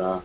Tá.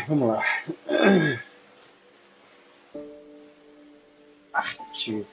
Vamos lá. Arquivo.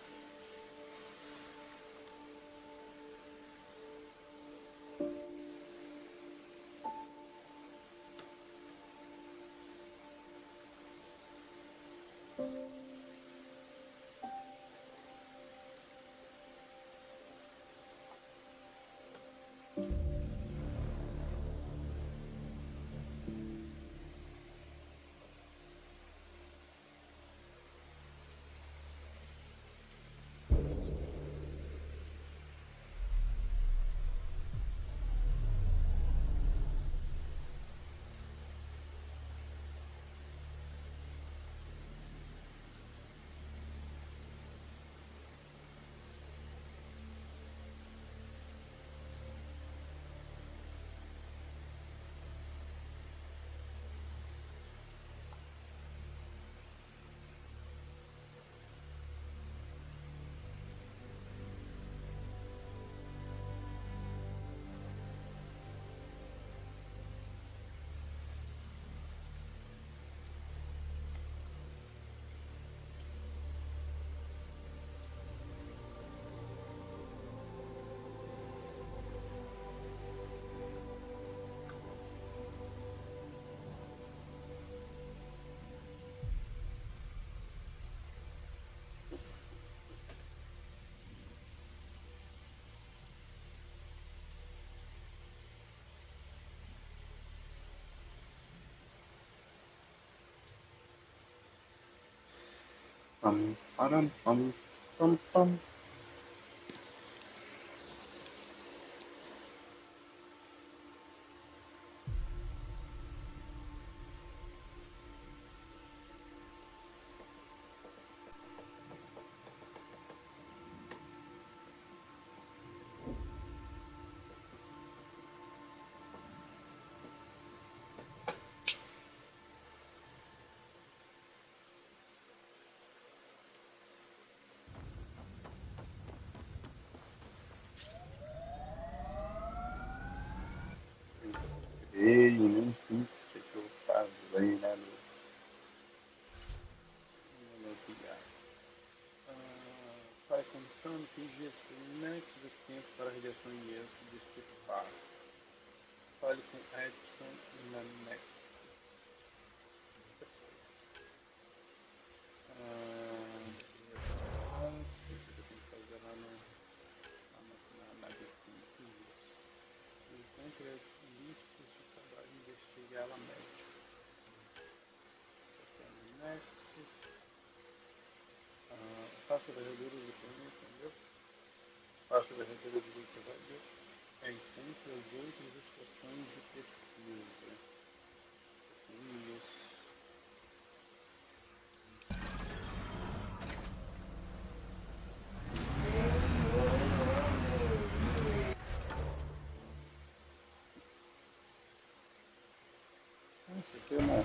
Pam, param, pam, pam, pam. vai contando que os dias prementes do tempo para a radiação IE se dissipar. Fale com Edson na net. Eu tenho que fazer lá na definitiva. Encontre as listas de trabalho e investigue ela médica. Faça varredura de caminho, entendeu? Faça varredura de trabalho. Encontre as outras estações de pesquisa. Isso. Isso aqui é uma...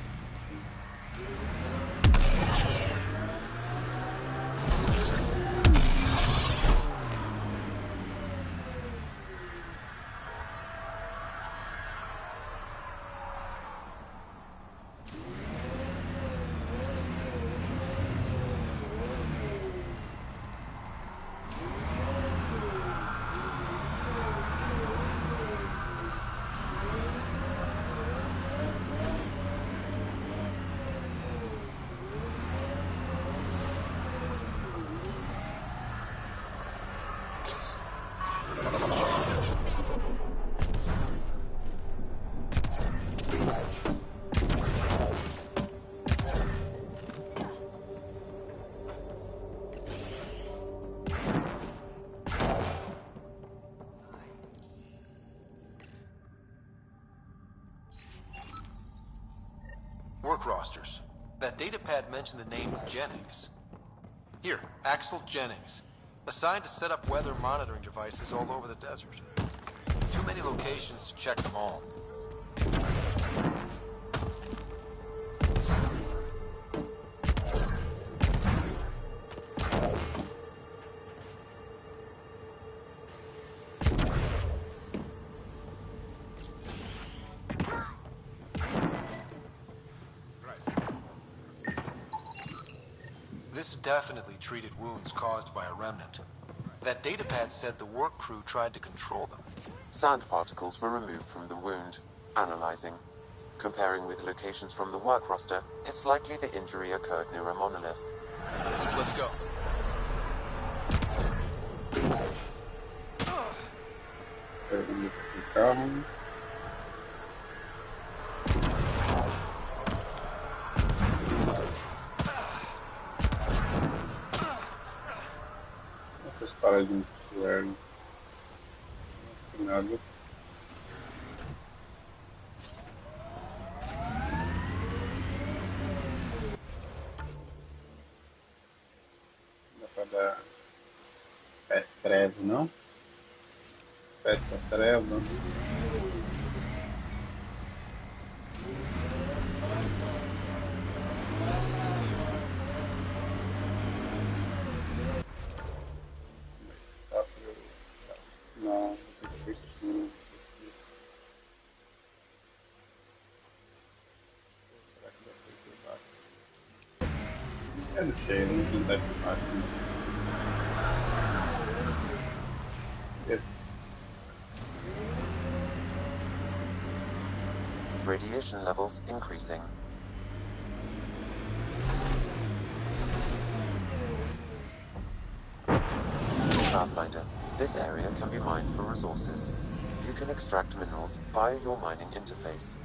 Work rosters. That datapad mentioned the name of Jennings. Here, Axel Jennings. Assigned to set up weather monitoring devices all over the desert. Too many locations to check them all. This definitely treated wounds caused by a remnant. That datapad said the work crew tried to control them. Sand particles were removed from the wound. Analyzing. Comparing with locations from the work roster, it's likely the injury occurred near a monolith. Let's go. Essas paradinhas que tiveram. Não tem nada. Dá pra dar pé trevo, não? Pesca trevo. Não, vou ter que sim. Será que dá pra ir por baixo? Eu não sei, não deve por baixo. Radiation levels increasing. Pathfinder, this area can be mined for resources. You can extract minerals via your mining interface.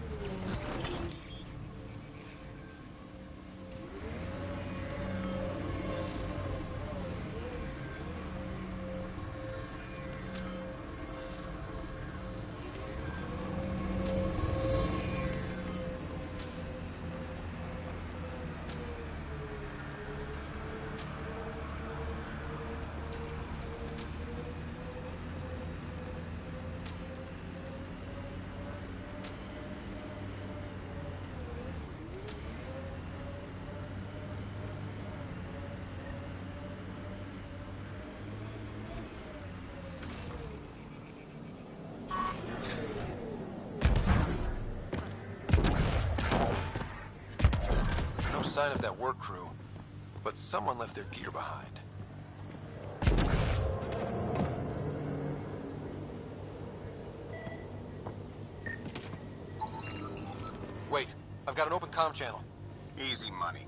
No sign of that work crew, but someone left their gear behind. I've got an open comm channel. Easy money.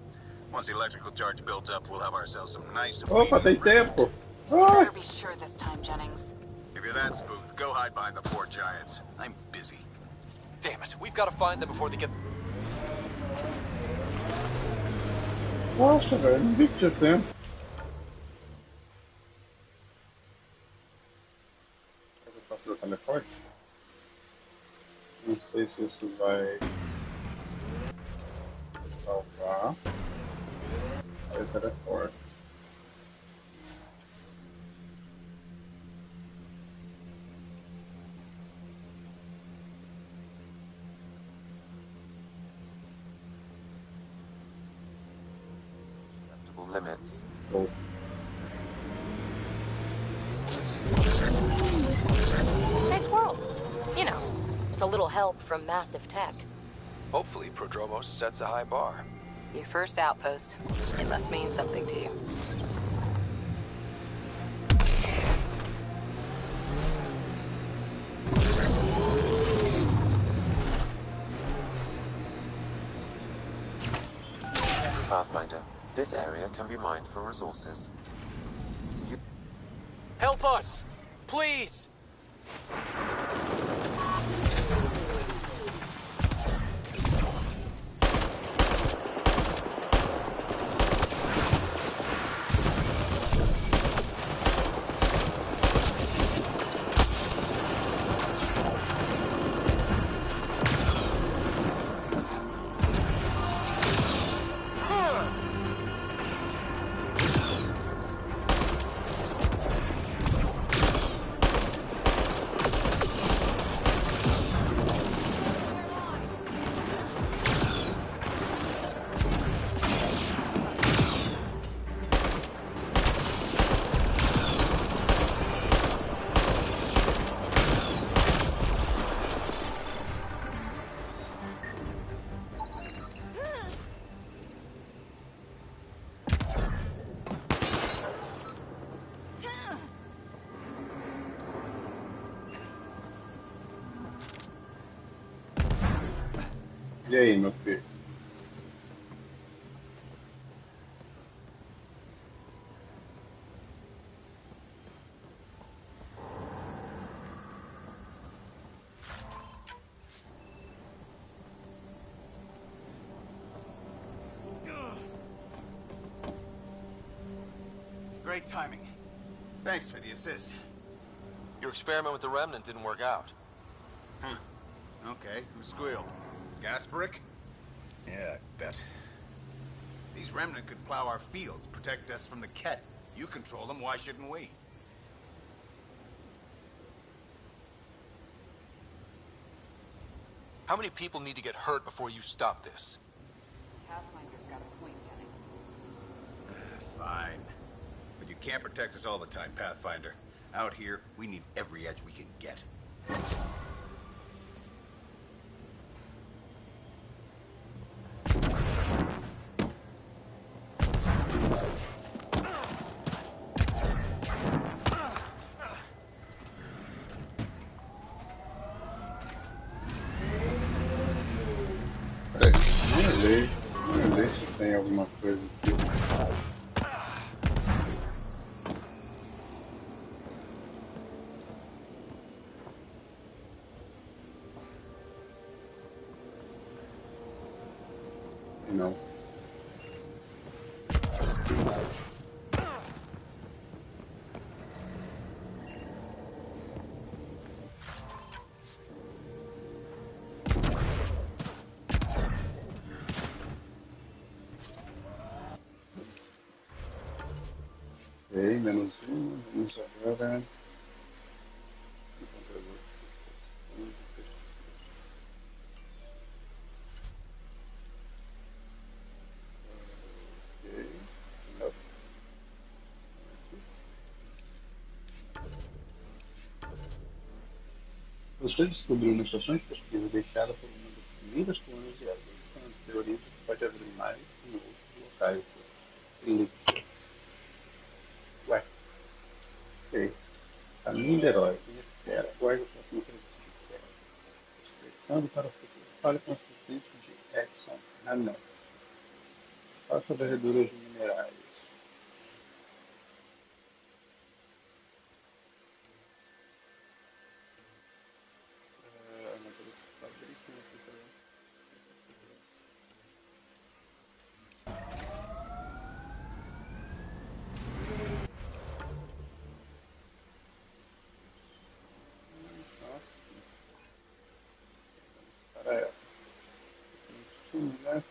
Once the electrical charge builds up, we'll have ourselves some nice Opa, tem regiment. tempo. You Ai. better be sure this time, Jennings. If you're that spooked, go hide behind the four giants. I'm busy. Damn it, we've got to find them before they get... Nossa, velho, não vi que tinha tempo. Eu faço o teleporte? Não sei se isso vai salvar. Aí eu teleporto. Limits. Oh. Nice world. You know, with a little help from massive tech. Hopefully, Prodromos sets a high bar. Your first outpost. It must mean something to you. Pathfinder, this area can be mined for resources. Help us! Please! E aí, meu filho? Great timing. Thanks for the assist. Your experiment with the Remnant didn't work out. Huh. Okay, who squealed? Gasparic? Yeah, I bet. These Remnant could plow our fields, protect us from the Ket. You control them, why shouldn't we? How many people need to get hurt before you stop this? Pathfinder's got a point, Jennings. Fine. But you can't protect us all the time, Pathfinder. Out here, we need every edge we can get. Peraí, não olhei se tem alguma coisa aqui. Não. Ok, menos um, vamos agora. Ok, não. Você descobriu uma estação de pesquisa deixada por uma das primeiras colônias de árvores. São teorias que pode haver mais em outros locais. Ué, ok. Caminho do herói. Quem espera? Guarde o próximo serviço de terra. Expressando para o futuro. Fale com os assistentes de Edson, não. Faça varreduras minerais. Fabrique uma fica. Para ela. Em cima, né?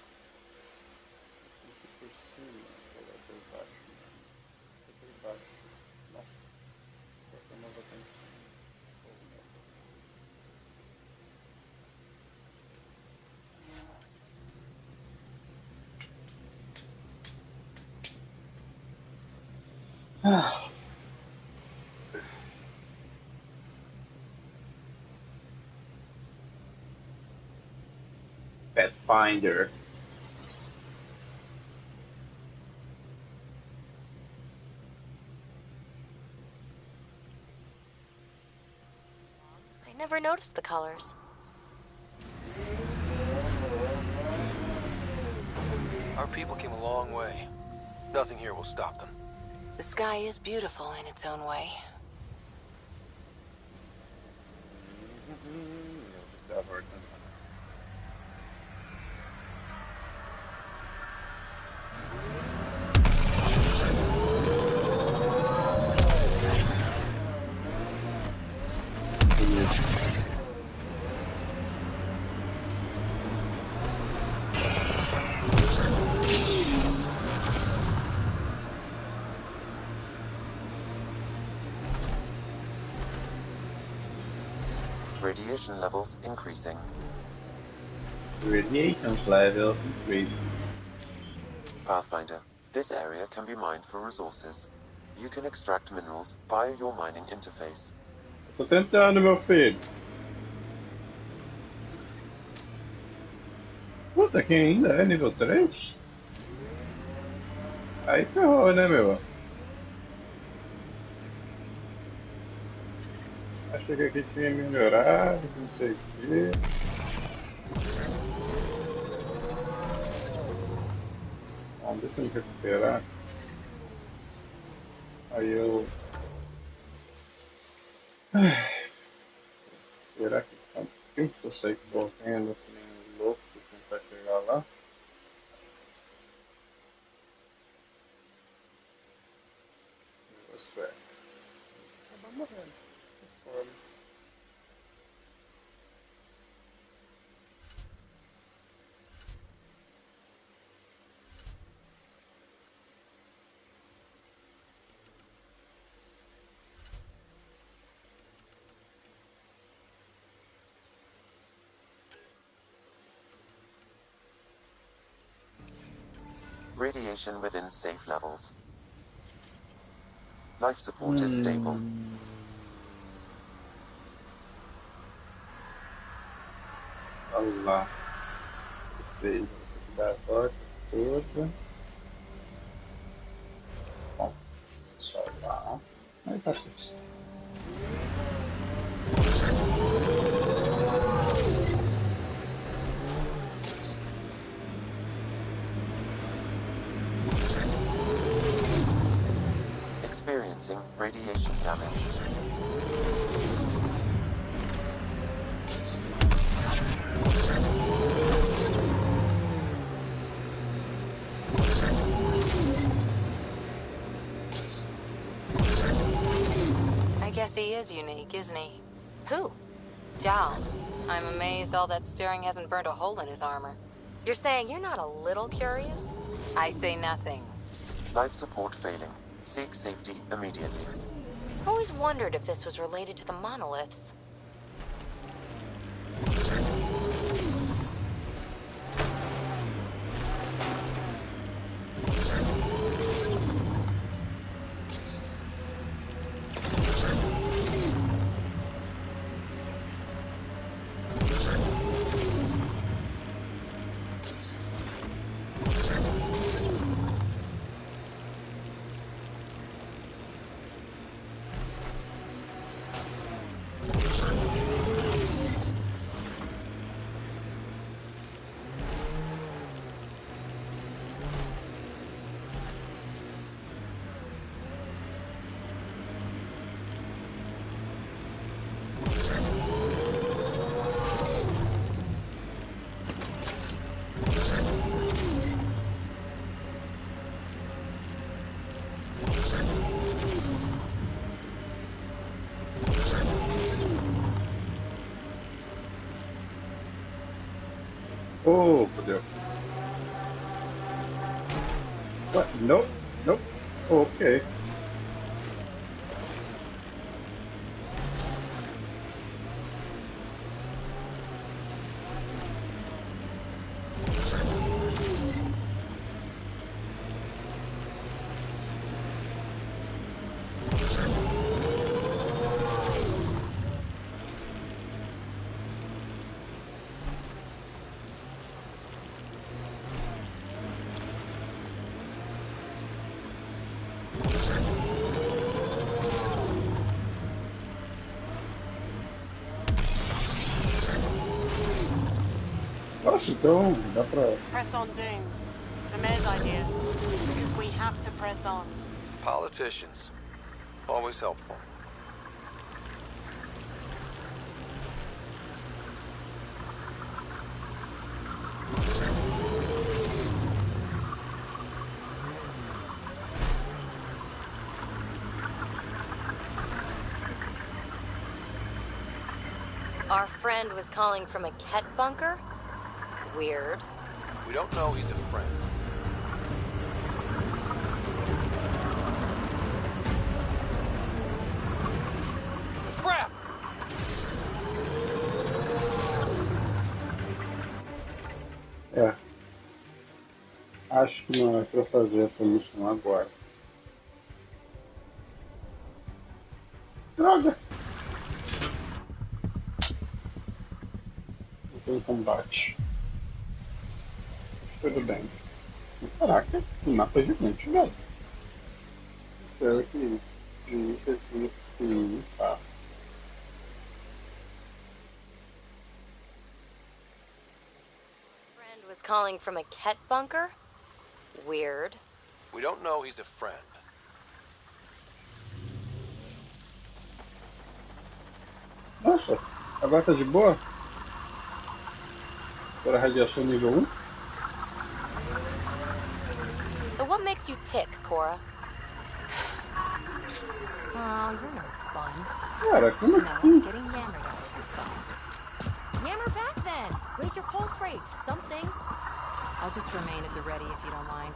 Por cima, por baixo. Por baixo. Nossa, essa nova tá em cima. Ah. Pathfinder. I never noticed the colors. Our people came a long way. Nothing here will stop them. The sky is beautiful in its own way. Radiation levels increasing. Radiation level increasing. Pathfinder, this area can be mined for resources. You can extract minerals via your mining interface. Tô tentando, meu filho. Puta, quem ainda é nível 3? Aí ferrou, né, meu? Achei que aqui tinha melhorado, não sei o quê. Bom, deixa eu me recuperar. Aí eu... Será que tá tempo eu sair correndo que nem um louco pra tentar chegar lá? Negócio é... Acabar morrendo. Fora. Radiation within safe levels. Life support is stable. Olha lá. Fez a volta toda. Bom, só lá. Aí tá tudo. Experiencing radiation damage. I guess he is unique, isn't he? Who? Jal. I'm amazed all that staring hasn't burned a hole in his armor. You're saying you're not a little curious? I say nothing. Life support failing. Seek safety immediately. Always wondered if this was related to the monoliths. Oh, fodeu. What? Nope. Nope. Oh, ok. Nossa, então dá pra... Press on Dunes. The mayor's idea. Because we have to press on. Politicians. Always helpful. Our friend was calling from a Ket bunker? Weird. We don't know he's a friend. Crap! É. Acho que não é pra fazer essa missão agora. Droga! Não tem combate. Tudo bem. Caraca, que mapa gigante, velho. Espero que isso, tá. Friend was calling from a Ket bunker? Weird. We don't know he's a friend. Nossa, agora tá de boa? Agora radiação nível 1? So what makes you tick, Cora? Oh, you're no fun. Cara, como No, assim? getting yammered at isn't fun. Yammer back then! Raise your pulse rate. Something. I'll just remain at the ready if you don't mind.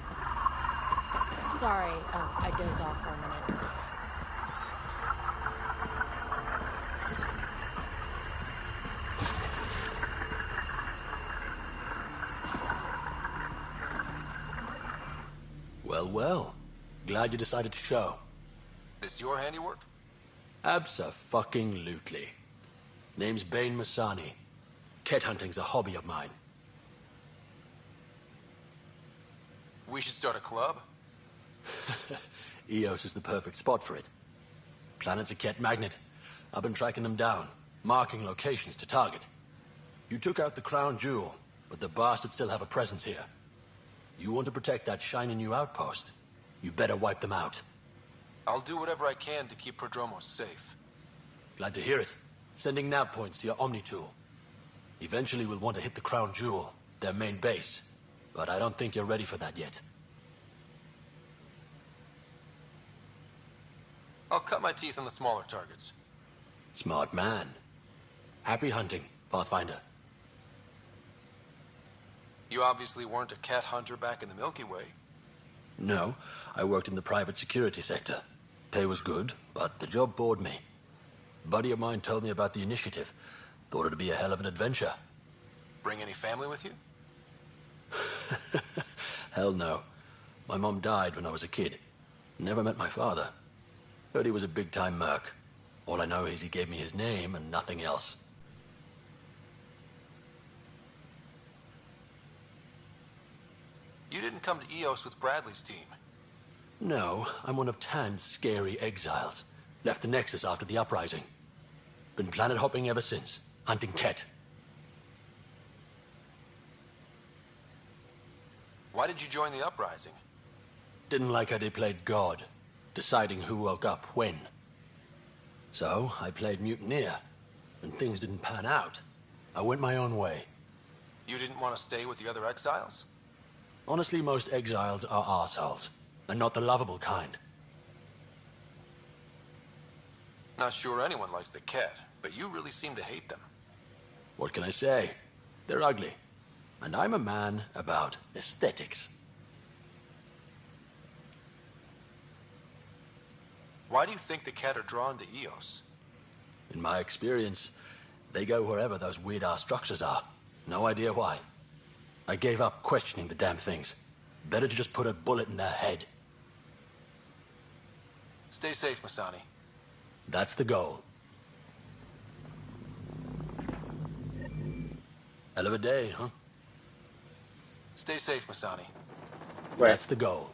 Sorry, I dozed off for a minute. Well, well. Glad you decided to show. This your handiwork? Abso-fucking-lutely. Name's Bane Masani. Ket hunting's a hobby of mine. We should start a club? Eos is the perfect spot for it. Planet's a Ket magnet. I've been tracking them down, marking locations to target. You took out the crown jewel, but the bastards still have a presence here. You want to protect that shiny new outpost? You better wipe them out. I'll do whatever I can to keep Prodromos safe. Glad to hear it. Sending nav points to your Omni tool. Eventually we'll want to hit the crown jewel, their main base. But I don't think you're ready for that yet. I'll cut my teeth on the smaller targets. Smart man. Happy hunting, Pathfinder. You obviously weren't a cat hunter back in the Milky Way. No, I worked in the private security sector. Pay was good, but the job bored me. A buddy of mine told me about the initiative. Thought it'd be a hell of an adventure. Bring any family with you? Hell no. My mom died when I was a kid. Never met my father. Heard he was a big-time merc. All I know is he gave me his name and nothing else. You didn't come to Eos with Bradley's team. No, I'm one of Tan's scary exiles. Left the Nexus after the uprising. Been planet hopping ever since, hunting Ket. Why did you join the uprising? Didn't like how they played God, deciding who woke up when. So, I played mutineer. When things didn't pan out, I went my own way. You didn't want to stay with the other exiles? Honestly, most exiles are arseholes, and not the lovable kind. Not sure anyone likes the cat, but you really seem to hate them. What can I say? They're ugly. And I'm a man about aesthetics. Why do you think the Kett are drawn to Eos? In my experience, they go wherever those weird-ass structures are. No idea why. I gave up questioning the damn things. Better to just put a bullet in their head. Stay safe, Masani. That's the goal. Hell of a day, huh? Stay safe, Masani. Ué, That's the goal.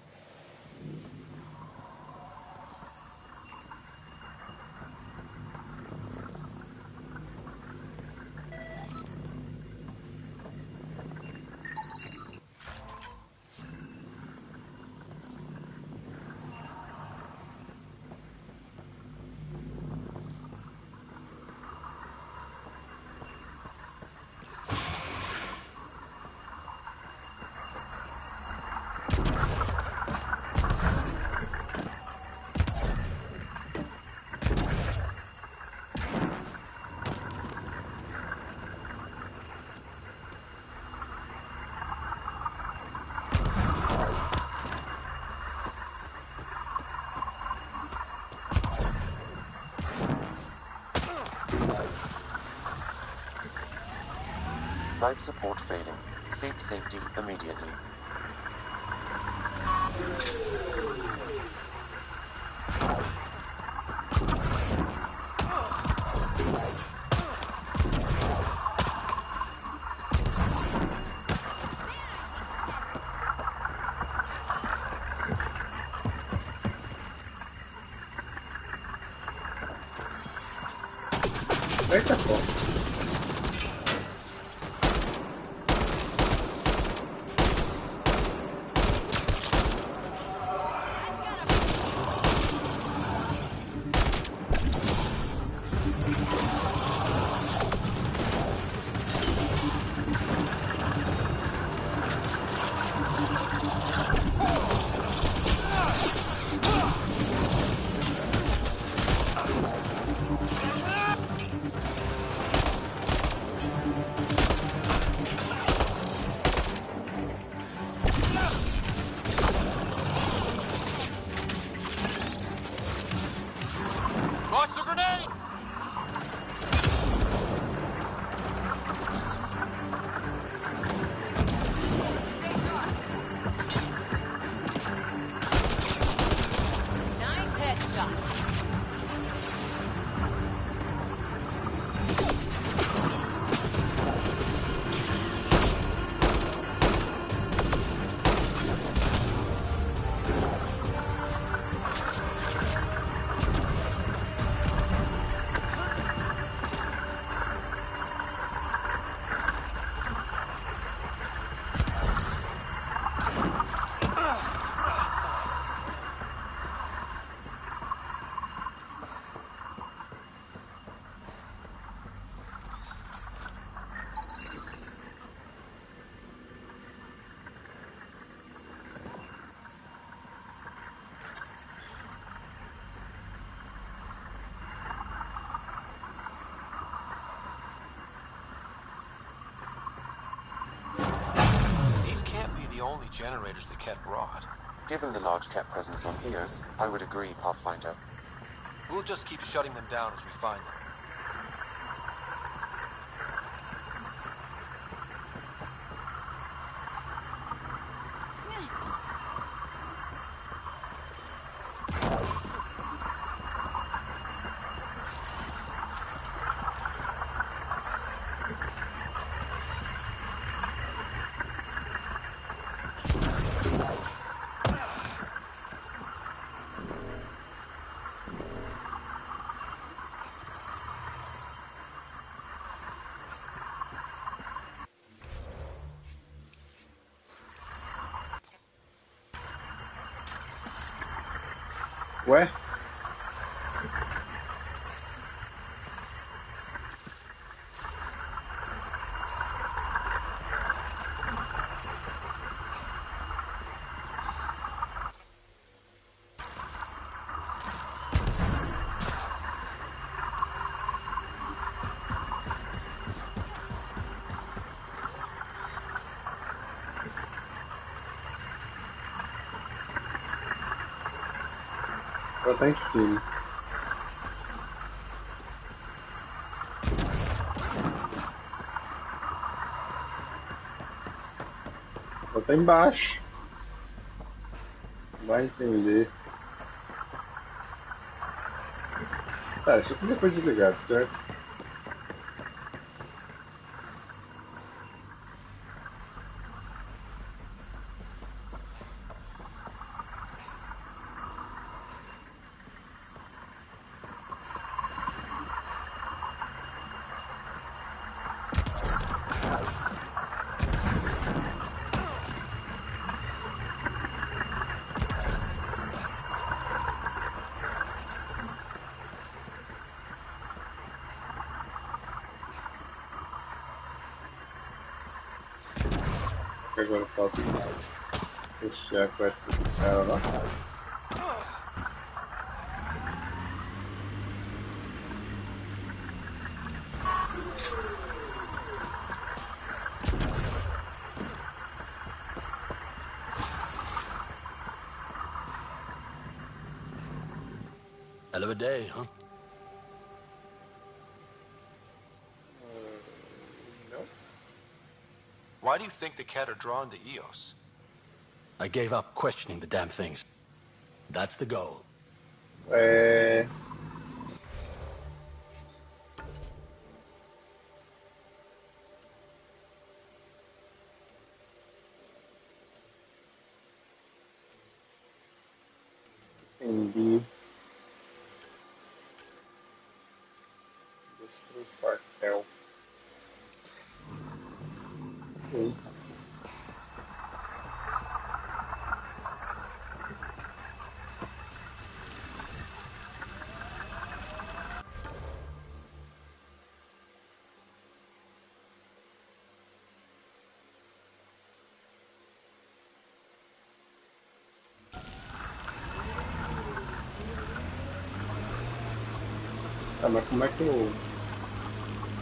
Life support failing. Seek safety immediately. eita porra. Launch the grenade! Nice headshot. These can't be the only generators the Kett brought. Given the large Kett presence on Eos, I would agree, Pathfinder. We'll just keep shutting them down as we find them. Ué? Ela tá em cima. Ela tá embaixo. Vai entender. Tá, isso aqui depois desligado, certo? Agora falta fechar a quest do cara lá. Hell of a day, huh? Não. Why do you think the Ket are drawn to Eos? I gave up questioning the damn things. That's the goal. Entendi. Destrua o quartel. Ok. Tá, mas como é que eu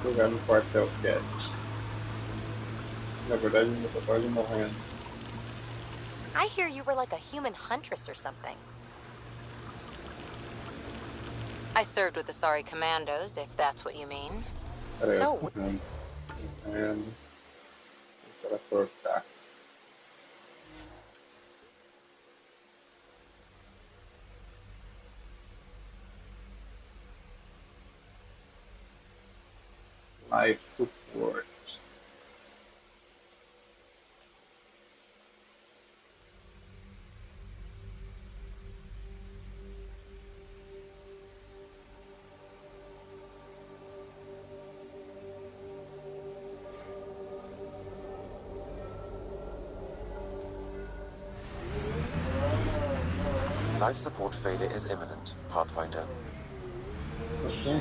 vou jogar no quartel Cat? Na verdade, eu tô quase morrendo. I hear you were like a human huntress or something. I served with the Sorry Commandos, if that's what you mean. Peraí, eu So, tô morrendo. Para cortar. Life support. Life support failure is imminent, Pathfinder. Assim.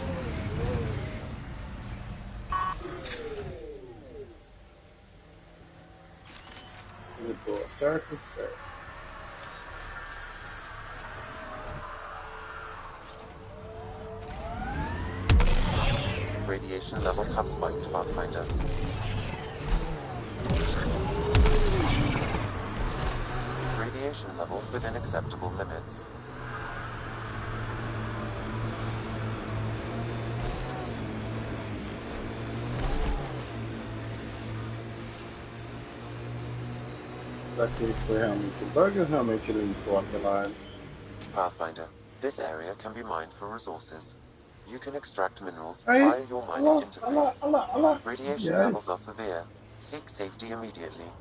Boa, certo? Certo. Radiation levels have spiked, Pathfinder. Radiation levels within acceptable limits. Será que foi realmente bug ou realmente ele limpou aquela área? Pathfinder, this area can be mined for resources. You can extract minerals Aí, via your mining olha interface. lá, olha lá. Radiation levels are severe. Seek safety immediately.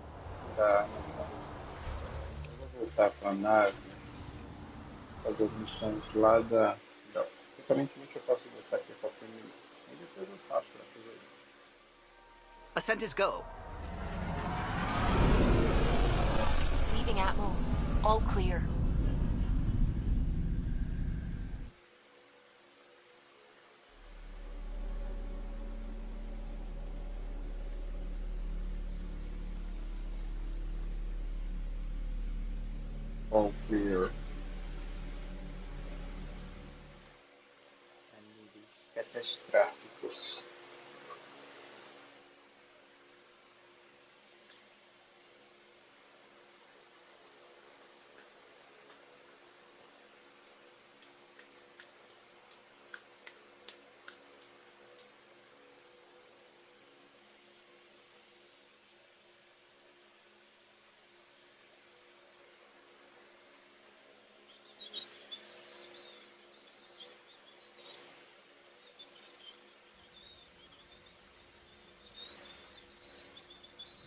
Tá, eu vou voltar pra nave, fazer as missões lá da... Não, aparentemente eu posso botar aqui pra primeiro. E depois eu faço essas aí. Ascent is go. Leaving Atmo. All clear. All clear. Níveis catastróficos.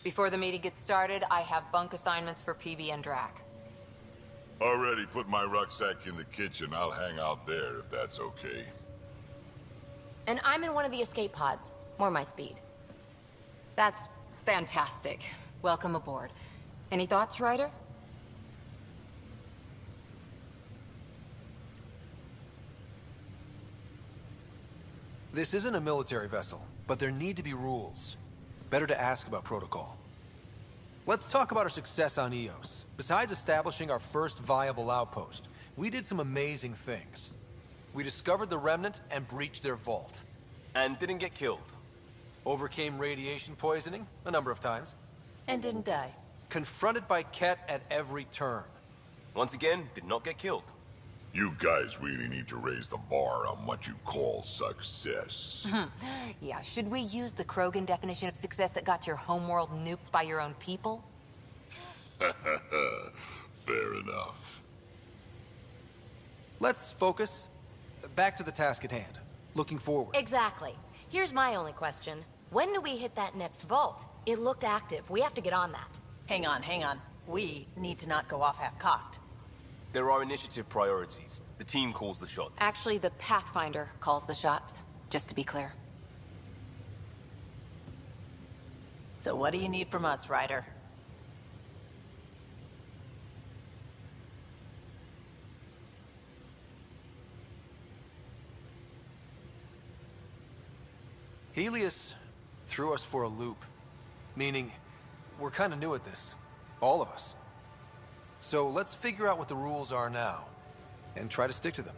Before the meeting gets started, I have bunk assignments for PB and Drac. Already put my rucksack in the kitchen. I'll hang out there if that's okay. And I'm in one of the escape pods. More my speed. That's fantastic. Welcome aboard. Any thoughts, Ryder? This isn't a military vessel, but there need to be rules. Better to ask about protocol. Let's talk about our success on Eos. Besides establishing our first viable outpost, we did some amazing things. We discovered the Remnant and breached their vault. And didn't get killed. Overcame radiation poisoning a number of times. And didn't die. Confronted by Ket at every turn. Once again, did not get killed. You guys really need to raise the bar on what you call success. Yeah, should we use the Krogan definition of success that got your homeworld nuked by your own people? Fair enough. Let's focus. Back to the task at hand. Looking forward. Exactly. Here's my only question. When do we hit that next vault? It looked active. We have to get on that. Hang on, hang on. We need to not go off half-cocked. There are initiative priorities. The team calls the shots. Actually, the Pathfinder calls the shots, just to be clear. So what do you need from us, Ryder? Helios threw us for a loop. Meaning, we're kind of new at this. All of us. So let's figure out what the rules are now, and try to stick to them.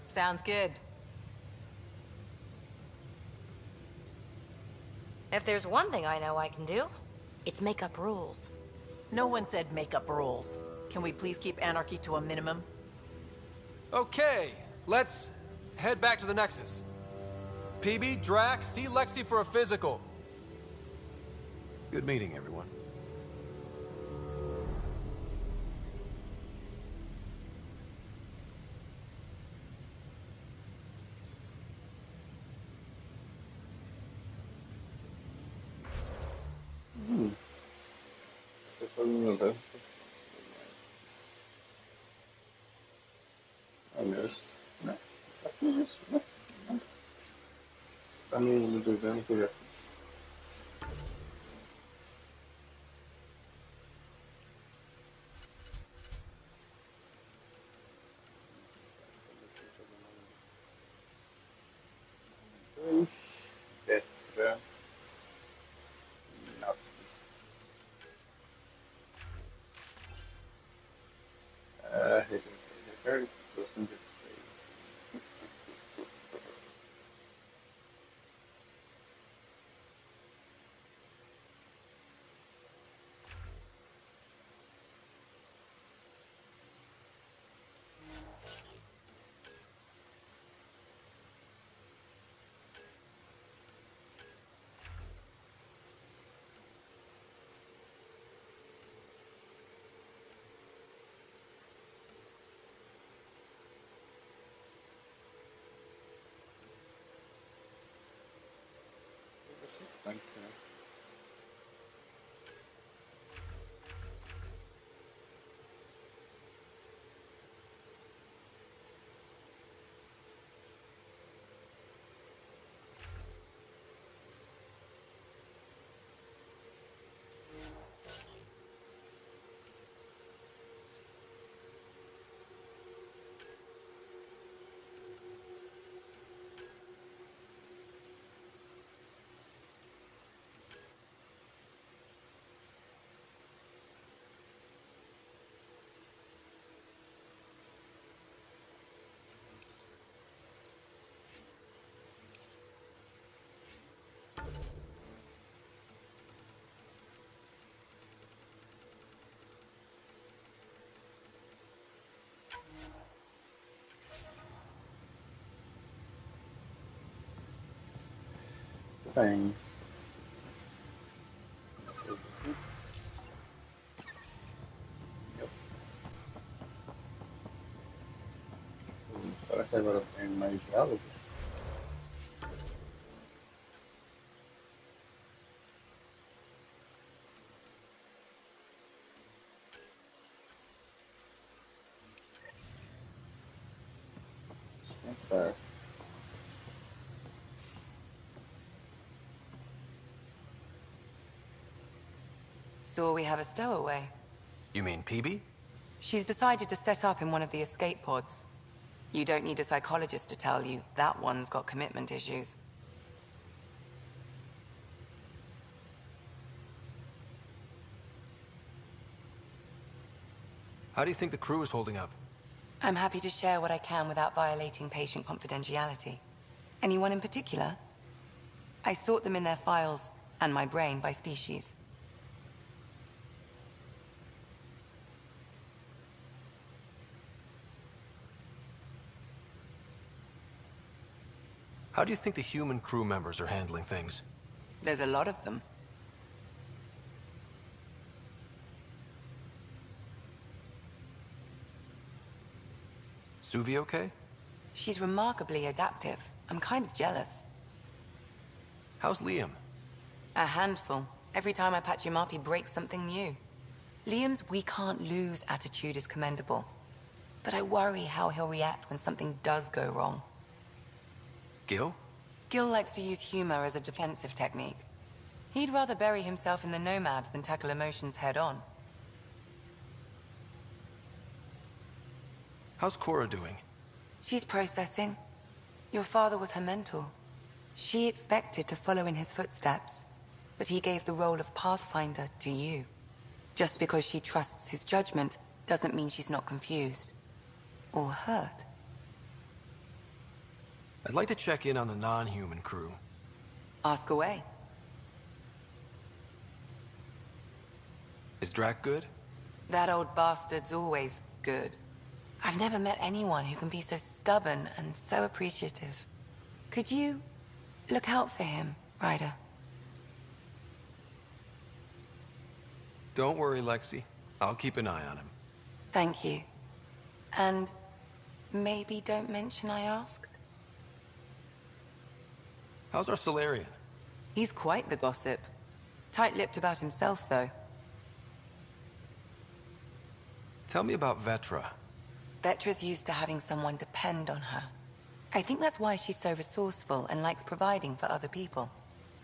Sounds good. If there's one thing I know I can do, it's make up rules. No one said make up rules. Can we please keep anarchy to a minimum? Okay, let's head back to the Nexus. PB, Drac, see Lexi for a physical. Good meeting, everyone. Essas são mudanças. Ah, meu, né? Tá com isso, né? Tá no desenho que eu já fiz. Petra. Não. Repair person display. Thank you. Bem. Será que agora tem mais diálogos? So we have a stowaway. You mean PB? She's decided to set up in one of the escape pods. You don't need a psychologist to tell you that one's got commitment issues. How do you think the crew is holding up? I'm happy to share what I can without violating patient confidentiality. Anyone in particular? I sort them in their files, and my brain by species. How do you think the human crew members are handling things? There's a lot of them. Suvi okay? She's remarkably adaptive. I'm kind of jealous. How's Liam? A handful. Every time I patch him up, he breaks something new. Liam's we can't lose attitude is commendable. But I worry how he'll react when something does go wrong. Gil? Gil likes to use humor as a defensive technique. He'd rather bury himself in the Nomad than tackle emotions head-on. How's Cora doing? She's processing. Your father was her mentor. She expected to follow in his footsteps, but he gave the role of Pathfinder to you. Just because she trusts his judgment doesn't mean she's not confused. Or hurt. I'd like to check in on the non-human crew. Ask away. Is Drac good? That old bastard's always good. I've never met anyone who can be so stubborn and so appreciative. Could you look out for him, Ryder? Don't worry, Lexi. I'll keep an eye on him. Thank you. And maybe don't mention I asked? How's our Solarian? He's quite the gossip. Tight-lipped about himself, though. Tell me about Vetra. Vetra's used to having someone depend on her. I think that's why she's so resourceful and likes providing for other people.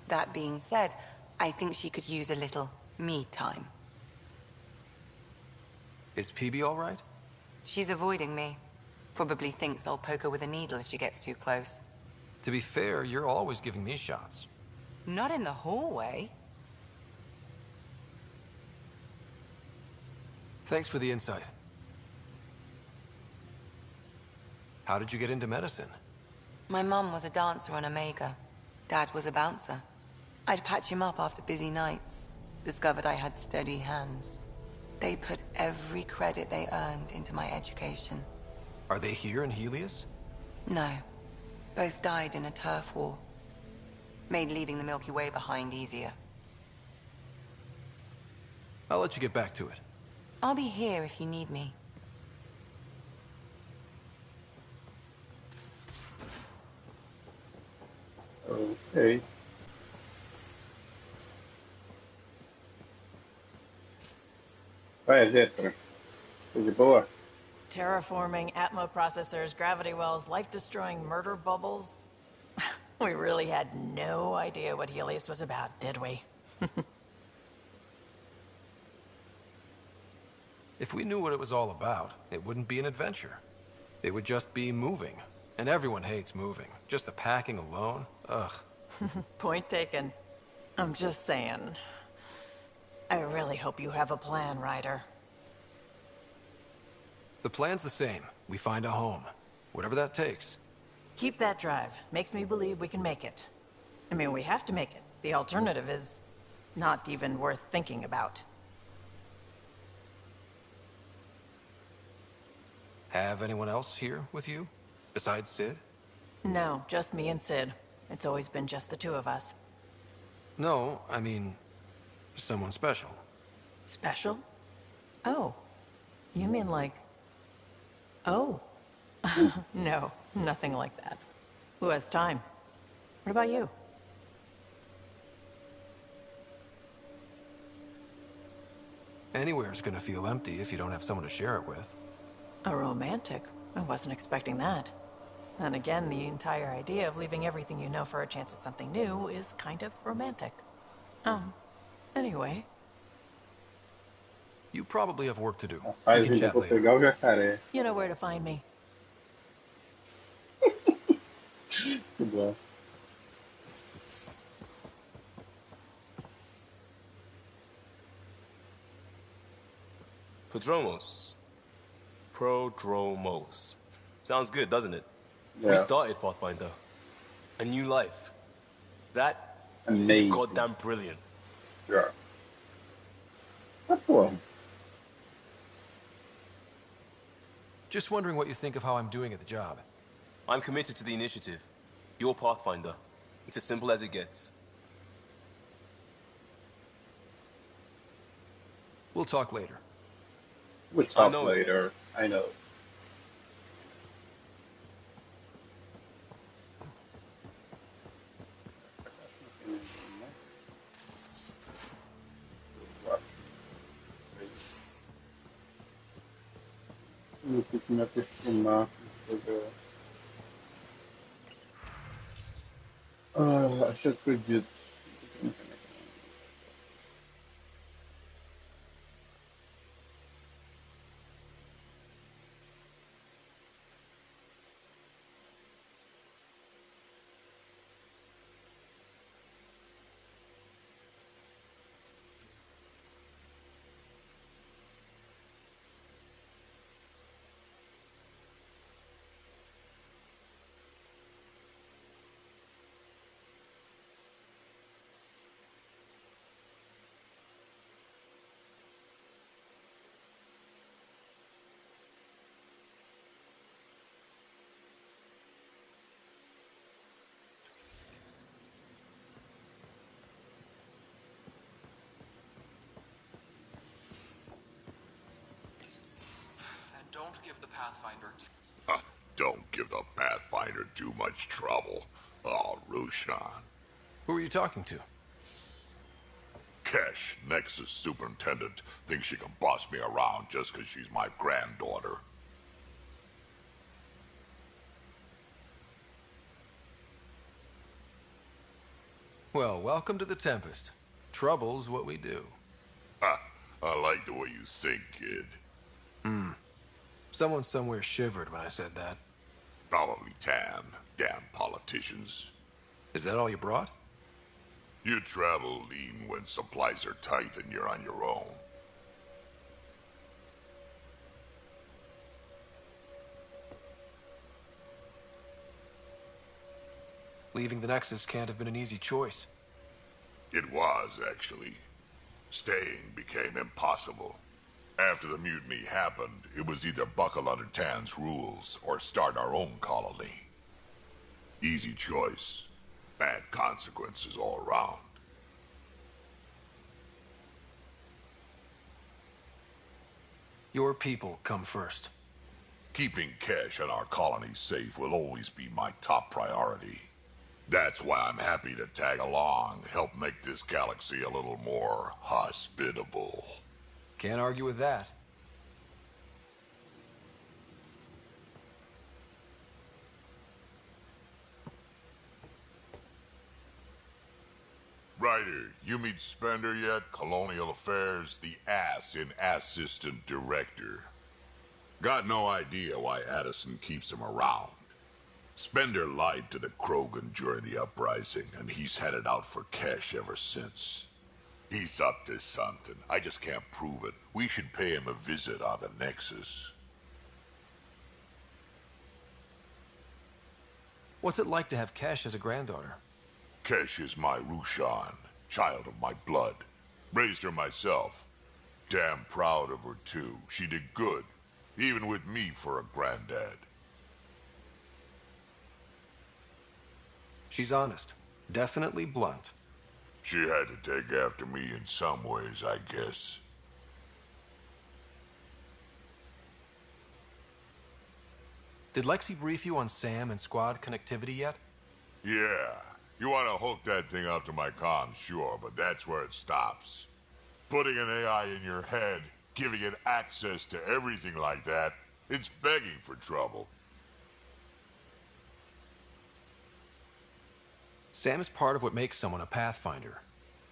That being said, I think she could use a little me time. Is PB all right? She's avoiding me. Probably thinks I'll poke her with a needle if she gets too close. To be fair, you're always giving me shots. Not in the hallway. Thanks for the insight. How did you get into medicine? My mum was a dancer on Omega. Dad was a bouncer. I'd patch him up after busy nights. Discovered I had steady hands. They put every credit they earned into my education. Are they here in Helios? No. Both died in a turf war. Made leaving the Milky Way behind easier. I'll let you get back to it. I'll be here if you need me. Okay. Vai, Zetra. Tô de boa? Terraforming, Atmo processors, gravity wells, life-destroying murder bubbles. We really had no idea what Helios was about, did we? If we knew what it was all about, it wouldn't be an adventure. It would just be moving. And everyone hates moving. Just the packing alone, ugh. Point taken. I'm just saying. I really hope you have a plan, Ryder. The plan's the same. We find a home. Whatever that takes. Keep that drive. Makes me believe we can make it. I mean, we have to make it. The alternative is not even worth thinking about. Have anyone else here with you? Besides Sid? No, just me and Sid. It's always been just the two of us. No, I mean, someone special. Special? Oh. You mean like... Oh. No, nothing like that. Who has time? What about you? Anywhere's gonna feel empty if you don't have someone to share it with. A romantic? I wasn't expecting that. Then again, the entire idea of leaving everything you know for a chance at something new is kind of romantic. Anyway. You probably have work to do. We Rapaz, can ainda chat vou later. pegar o jacaré. You know where to find me. Que bom. Prodromos. Prodromos. Sounds good, doesn't it? Yeah. Restarted, Pathfinder. A new life. That is Amazing. goddamn brilliant. Yeah. Mas, porra. Just wondering what you think of how I'm doing at the job. I'm committed to the initiative. You're Pathfinder. It's as simple as it gets. We'll talk later. We'll I talk know it. later. I know. Eu tenho que me acostumar com jogar. Ah, acho que acredito. And don't give the Pathfinder... Don't give the Pathfinder too much trouble. Oh, Rushan. Who are you talking to? Kesh, Nexus Superintendent, thinks she can boss me around just because she's my granddaughter. Well, welcome to the Tempest. Trouble's what we do. Ha! I like the way you think, kid. Someone somewhere shivered when I said that. Probably Tan. Damn politicians. Is that all you brought? You travel lean when supplies are tight and you're on your own. Leaving the Nexus can't have been an easy choice. It was, actually. Staying became impossible. After the mutiny happened, it was either buckle under Tan's rules or start our own colony. Easy choice. Bad consequences all around. Your people come first. Keeping Kesh and our colony safe will always be my top priority. That's why I'm happy to tag along, help make this galaxy a little more hospitable. Can't argue with that. Ryder, you meet Spender yet? Colonial Affairs, the ass in Assistant Director. Got no idea why Addison keeps him around. Spender lied to the Krogan during the uprising, and he's headed out for Kesh ever since. He's up to something. I just can't prove it. We should pay him a visit on the Nexus. What's it like to have Kesh as a granddaughter? Kesh is my Rushan, child of my blood. Raised her myself. Damn proud of her, too. She did good, even with me for a granddad. She's honest. Definitely blunt. She had to take after me in some ways, I guess. Did Lexi brief you on Sam and squad connectivity yet? Yeah. You want to hook that thing up to my comms, sure, but that's where it stops. Putting an AI in your head, giving it access to everything like that, it's begging for trouble. Sam is part of what makes someone a Pathfinder.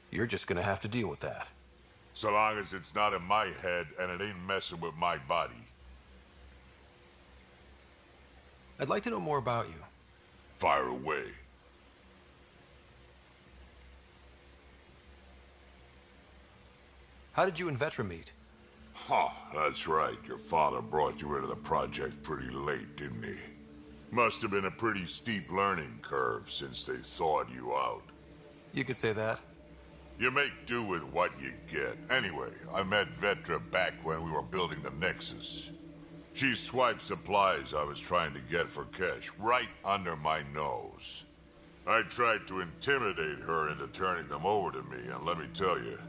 You're just gonna have to deal with that. So long as it's not in my head and it ain't messing with my body. I'd like to know more about you. Fire away. How did you and Vetra meet? Huh, that's right. Your father brought you into the project pretty late, didn't he? Must have been a pretty steep learning curve since they thawed you out. You could say that. You make do with what you get. Anyway, I met Vetra back when we were building the Nexus. She swiped supplies I was trying to get for Kesh right under my nose. I tried to intimidate her into turning them over to me, and let me tell you,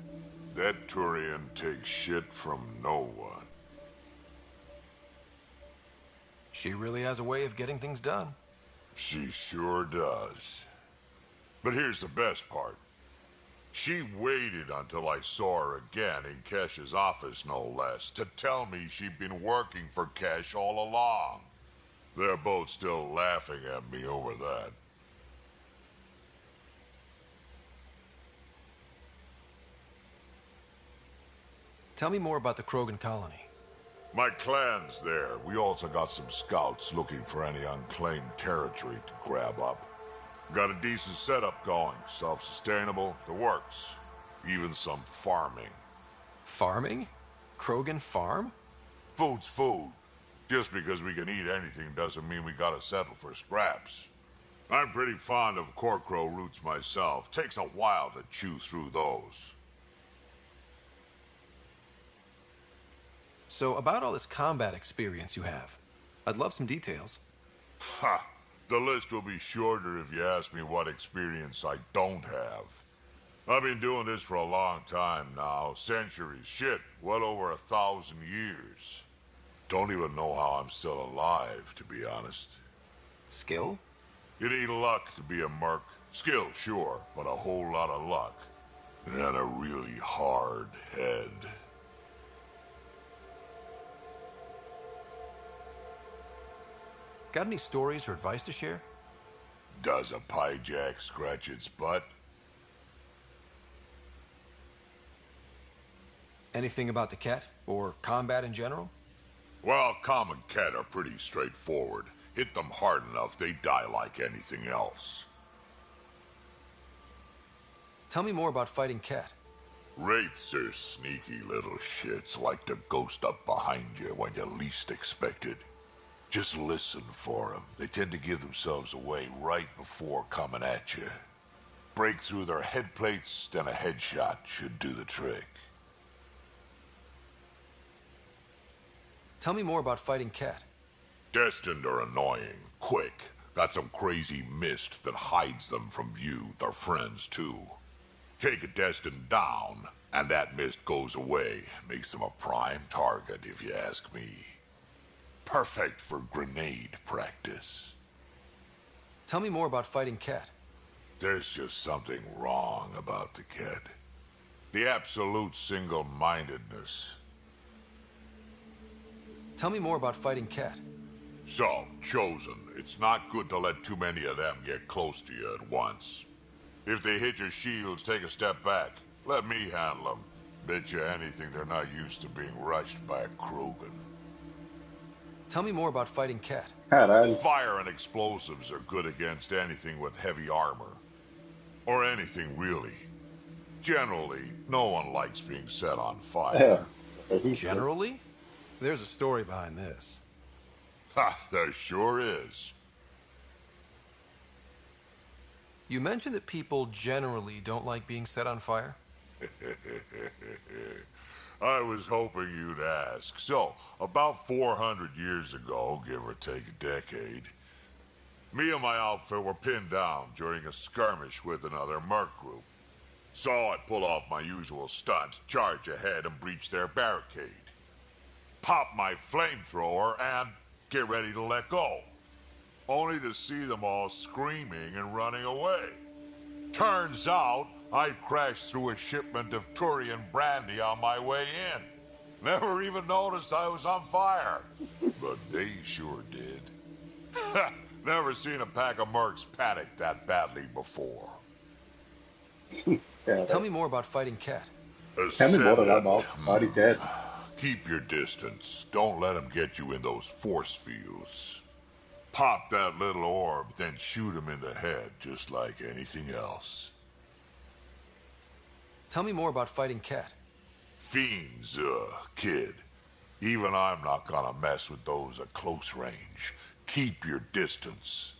that Turian takes shit from no one. She really has a way of getting things done. She sure does. But here's the best part. She waited until I saw her again in Kesh's office, no less, to tell me she'd been working for Kesh all along. They're both still laughing at me over that. Tell me more about the Krogan colony. My clan's there. We also got some scouts looking for any unclaimed territory to grab up. Got a decent setup going. Self-sustainable, the works. Even some farming. Farming? Krogan farm? Food's food. Just because we can eat anything doesn't mean we gotta settle for scraps. I'm pretty fond of Corcrow roots myself. Takes a while to chew through those. So, about all this combat experience you have, I'd love some details. Ha! The list will be shorter if you ask me what experience I don't have. I've been doing this for a long time now. Centuries. Shit, well over 1,000 years. Don't even know how I'm still alive, to be honest. Skill? You need luck to be a merc. Skill, sure, but a whole lot of luck. And a really hard head. Got any stories or advice to share? Does a pie jack scratch its butt? Anything about the Ket? Or combat in general? Well, common Ket are pretty straightforward. Hit them hard enough, they die like anything else. Tell me more about fighting Ket. Wraiths are sneaky little shits, like to ghost up behind you when you least expect it. Just listen for them. They tend to give themselves away right before coming at you. Break through their head plates, then a headshot should do the trick. Tell me more about fighting Ket. Destined are annoying, quick. Got some crazy mist that hides them from view, their friends too. Take a Destined down, and that mist goes away. Makes them a prime target, if you ask me. Perfect for grenade practice. Tell me more about fighting Ket. There's just something wrong about the Ket. The absolute single-mindedness. Tell me more about fighting Ket. So, Chosen, it's not good to let too many of them get close to you at once. If they hit your shields, take a step back. Let me handle them. Bet you anything they're not used to being rushed by a Krogan. Tell me more about fighting Ket. Caralho. Fire and explosives are good against anything with heavy armor. Or anything, really. Generally, no one likes being set on fire. Generally? There's a story behind this. Ha, there sure is. You mentioned that people generally don't like being set on fire? I was hoping you'd ask. So, about 400 years ago, give or take a decade, me and my outfit were pinned down during a skirmish with another merc group. So I pull off my usual stunt, charge ahead and breach their barricade. Pop my flamethrower and get ready to let go. Only to see them all screaming and running away. Turns out, I crashed through a shipment of Turian brandy on my way in. Never even noticed I was on fire. But they sure did. Never seen a pack of mercs panic that badly before. Tell me more about fighting Ket. Kan vi båda där Ascendant. bara? Ja, det är Keep your distance. Don't let them get you in those force fields. Pop that little orb, then shoot him in the head, just like anything else. Tell me more about fighting Cat. Fiends, kid. Even I'm not gonna mess with those at close range. Keep your distance.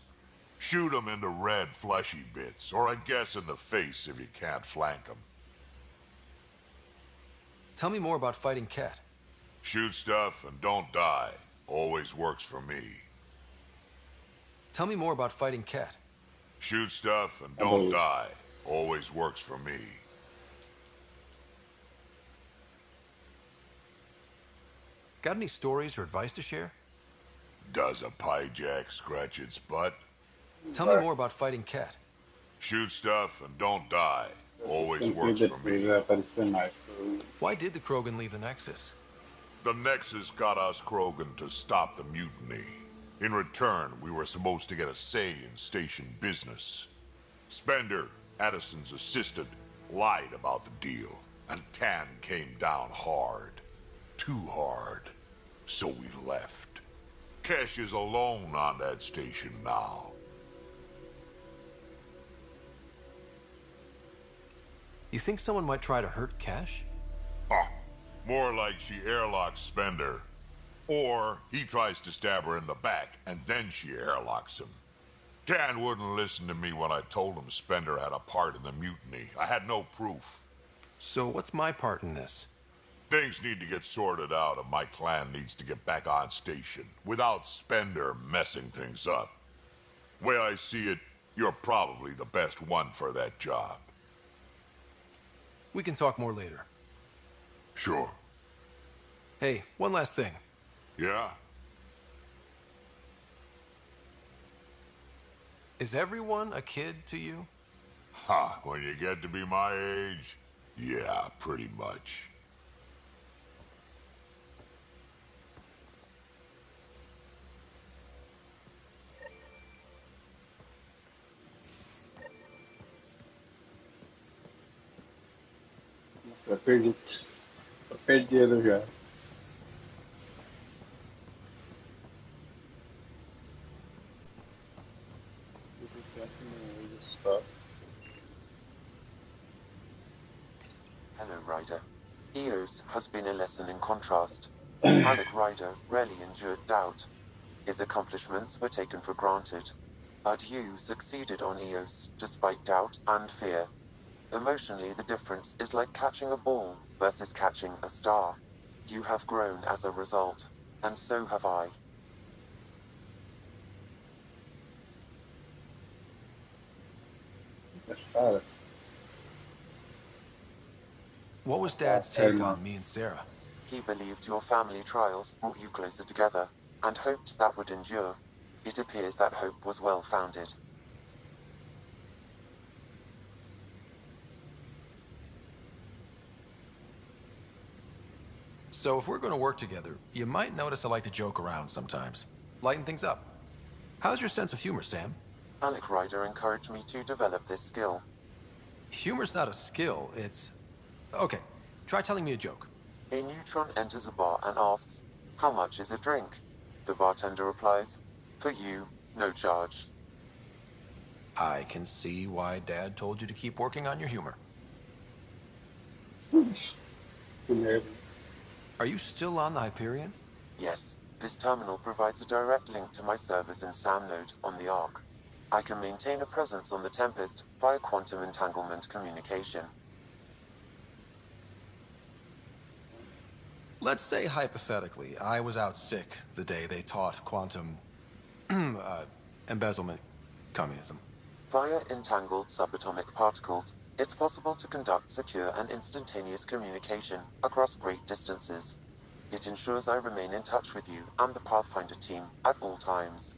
Shoot them in the red fleshy bits, or I guess in the face if you can't flank them. Tell me more about fighting Cat. Shoot stuff and don't die. Always works for me. Tell me more about fighting Cat. Shoot stuff and don't die. Always works for me. Got any stories or advice to share? Does a pie jack scratch its butt? Tell me more about fighting Cat. Shoot stuff and don't die. Always works for me. Why did the Krogan leave the Nexus? The Nexus got us Krogan to stop the mutiny. In return, we were supposed to get a say in station business. Spender, Addison's assistant, lied about the deal, and Tan came down hard. Too hard. So we left. Kesh is alone on that station now. You think someone might try to hurt Cash? Huh. More like she airlocks Spender. Or he tries to stab her in the back, and then she airlocks him. Tan wouldn't listen to me when I told him Spender had a part in the mutiny. I had no proof. So what's my part in this? Things need to get sorted out, and my clan needs to get back on station, without Spender messing things up. Way I see it, you're probably the best one for that job. We can talk more later. Sure. Hey, one last thing. Yeah? Is everyone a kid to you? Ha, when you get to be my age, yeah, pretty much. perdi ele já. Hello, Ryder. Eos has been a lesson in contrast. Alec Ryder rarely endured doubt. His accomplishments were taken for granted. But you succeeded on Eos, despite doubt and fear. Emotionally, the difference is like catching a ball versus catching a star. You have grown as a result, and so have I. What was Dad's take on me and Sarah? He believed your family trials brought you closer together, and hoped that would endure. It appears that hope was well-founded. So if we're going to work together, you might notice I like to joke around sometimes. Lighten things up. How's your sense of humor, Sam? Alec Ryder encouraged me to develop this skill. Humor's not a skill, it's... Okay, try telling me a joke. A neutron enters a bar and asks, "How much is a drink?" The bartender replies, "For you, no charge." I can see why Dad told you to keep working on your humor. Are you still on the Hyperion? Yes, this terminal provides a direct link to my servers in SAM node on the Ark. I can maintain a presence on the Tempest via quantum entanglement communication. Let's say, hypothetically, I was out sick the day they taught quantum... embezzlement communism. Via entangled subatomic particles, it's possible to conduct secure and instantaneous communication across great distances. It ensures I remain in touch with you and the Pathfinder team at all times.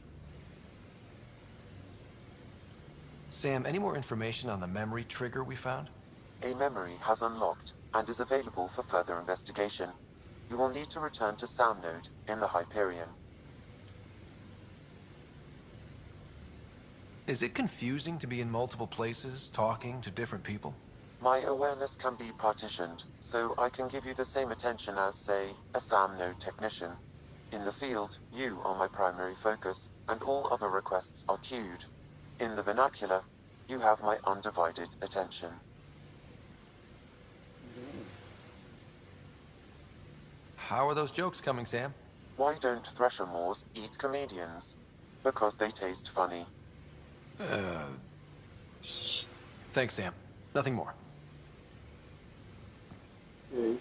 Sam, any more information on the memory trigger we found? A memory has unlocked and is available for further investigation. You will need to return to SAM node in the Hyperion. Is it confusing to be in multiple places, talking to different people? My awareness can be partitioned, so I can give you the same attention as, say, a SAM node technician. In the field, you are my primary focus, and all other requests are queued. In the vernacular, you have my undivided attention. How are those jokes coming, Sam? Why don't Thresher Moors eat comedians? Because they taste funny. Thanks, Sam. Nothing more. Ok.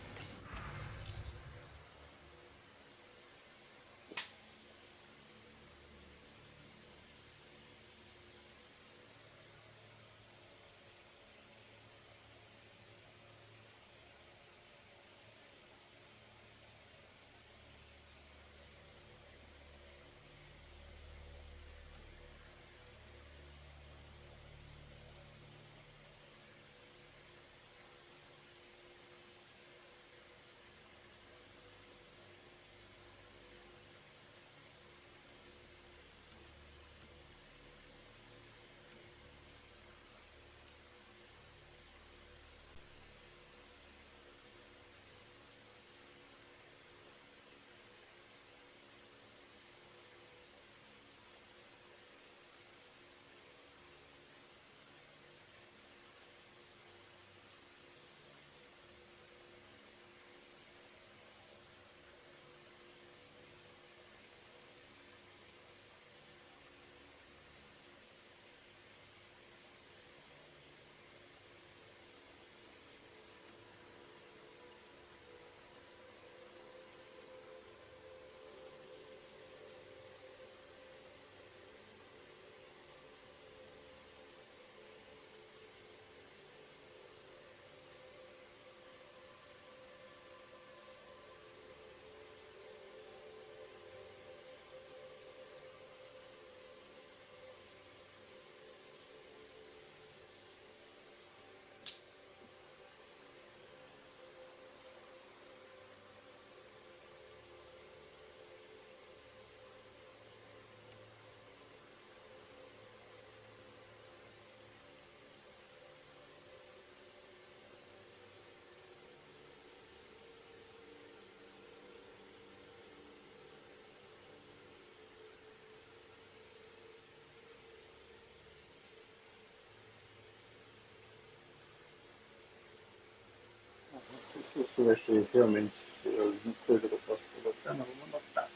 Não sei se isso vai ser realmente alguma coisa que eu posso colocar, não, vamos anotar.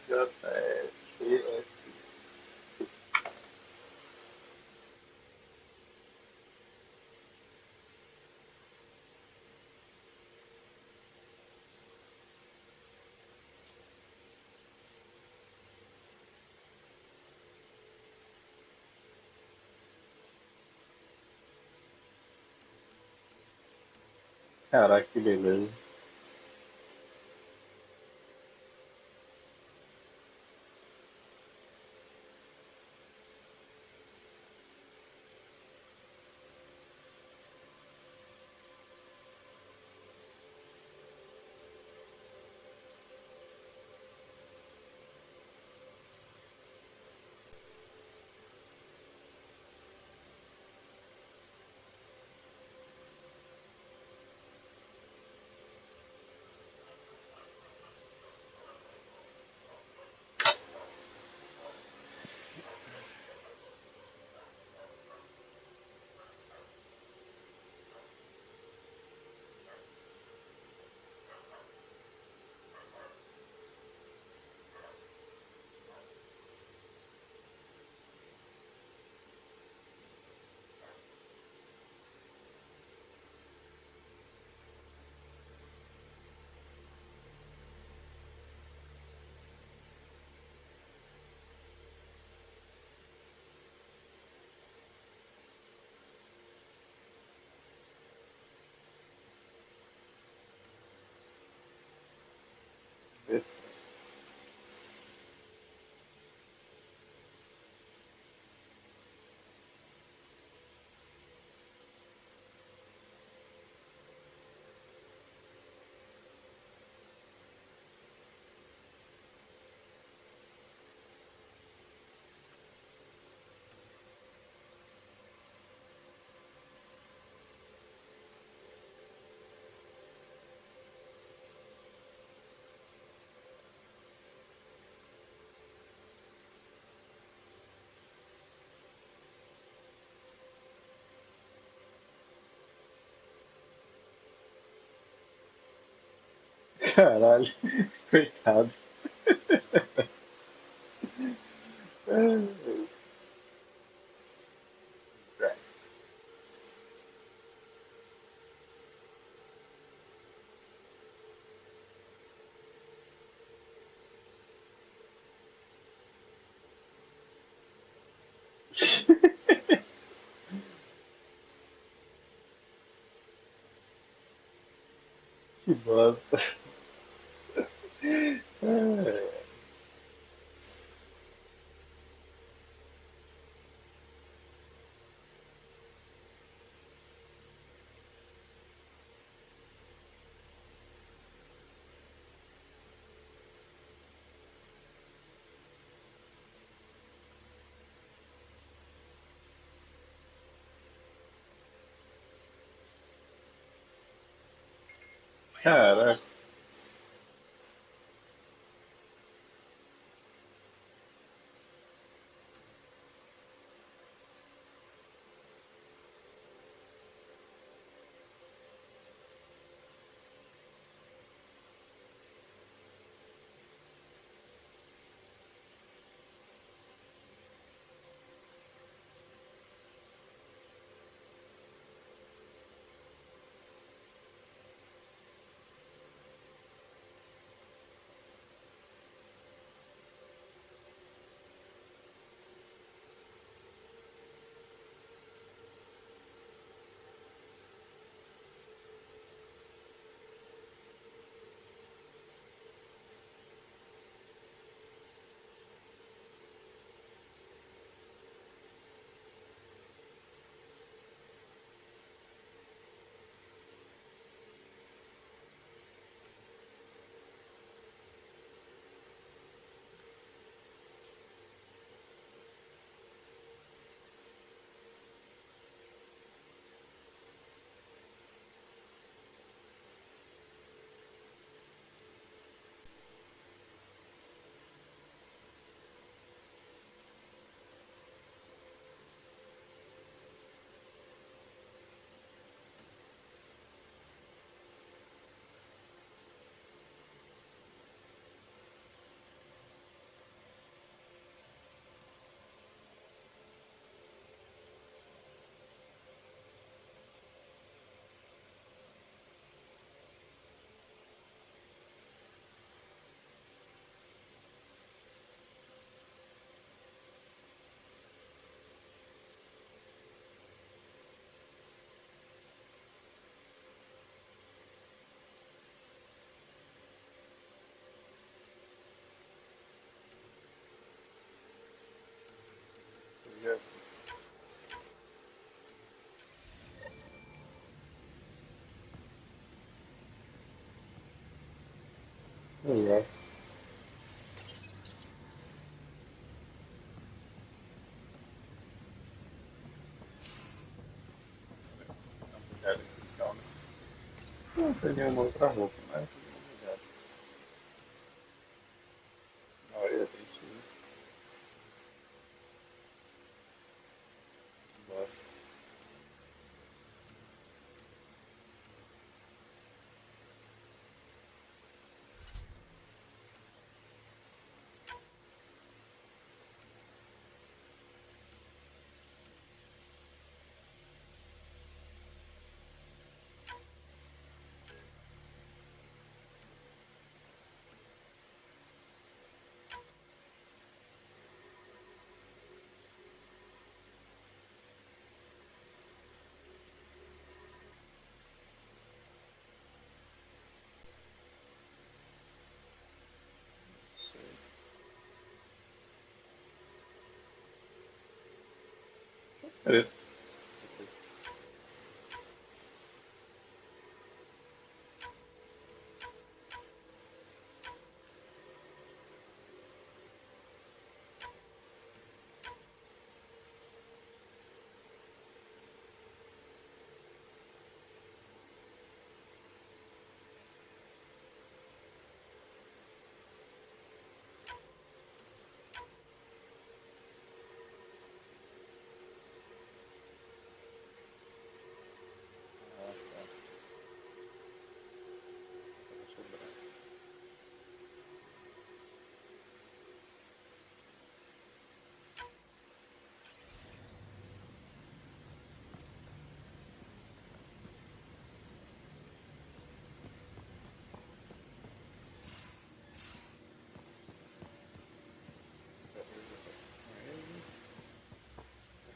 JSCS. Caraca, que beleza. Caralho, coitado. Que bosta. Caraca. Legal. Obrigado, então, né? Não tem nenhuma outra roupa, mas obrigado. Olha, tem sim. Bora. Beleza.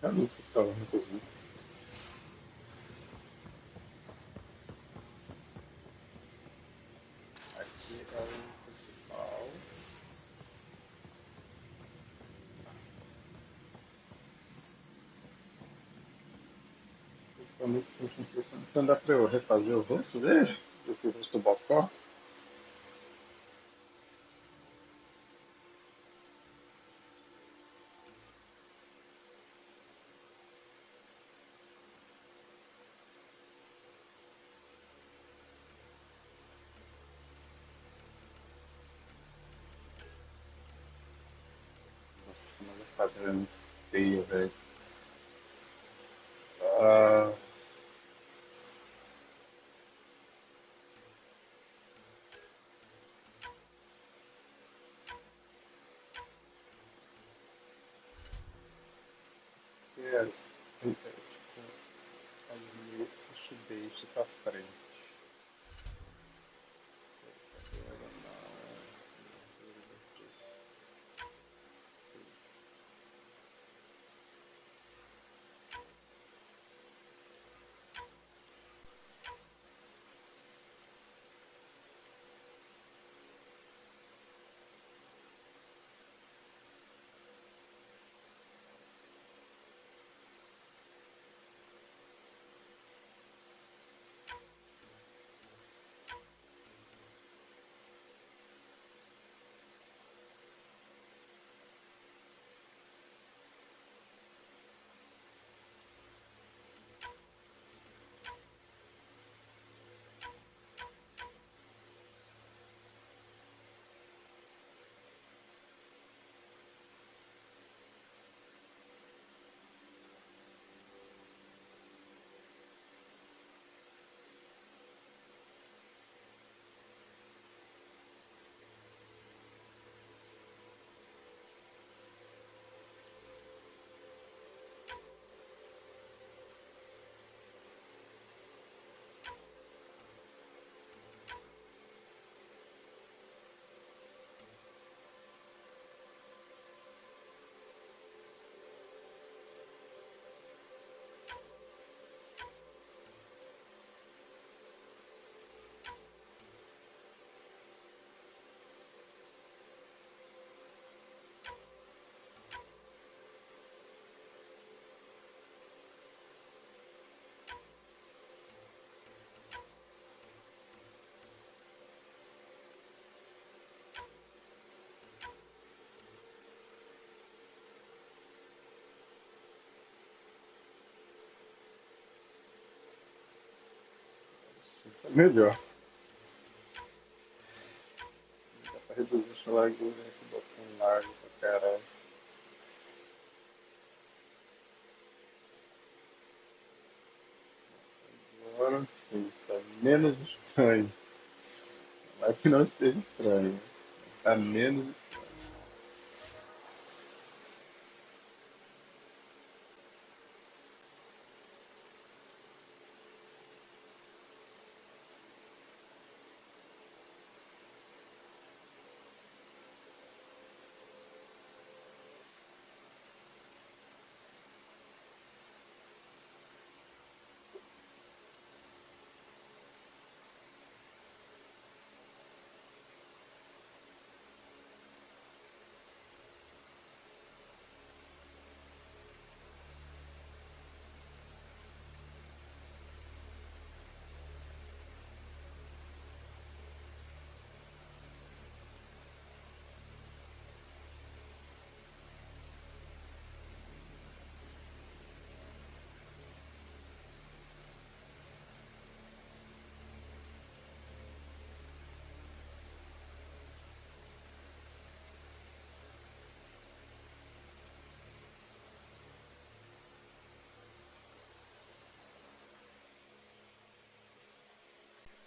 caminho fiscal, inclusive. Aqui é o principal. Principalmente não dá pra eu refazer o rosto dele? Esse rosto bocó? Nossa, mas o quadro é muito feio, velho. Ah, é, tipo, aí eu subir isso pra frente. Tá melhor. Dá pra reduzir essa largura, esse botão largo pra caralho. Agora sim, tá menos estranho. Não é que não esteja estranho. Tá menos estranho.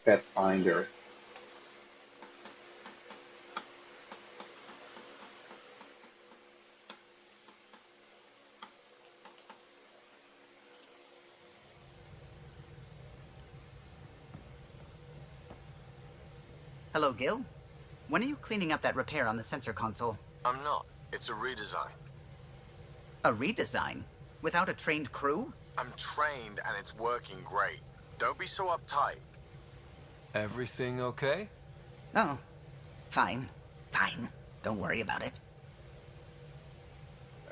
Pathfinder. Hello, Gil. When are you cleaning up that repair on the sensor console? I'm not. It's a redesign. A redesign? Without a trained crew? I'm trained and it's working great. Don't be so uptight. Everything okay? Oh, fine. Fine. Don't worry about it.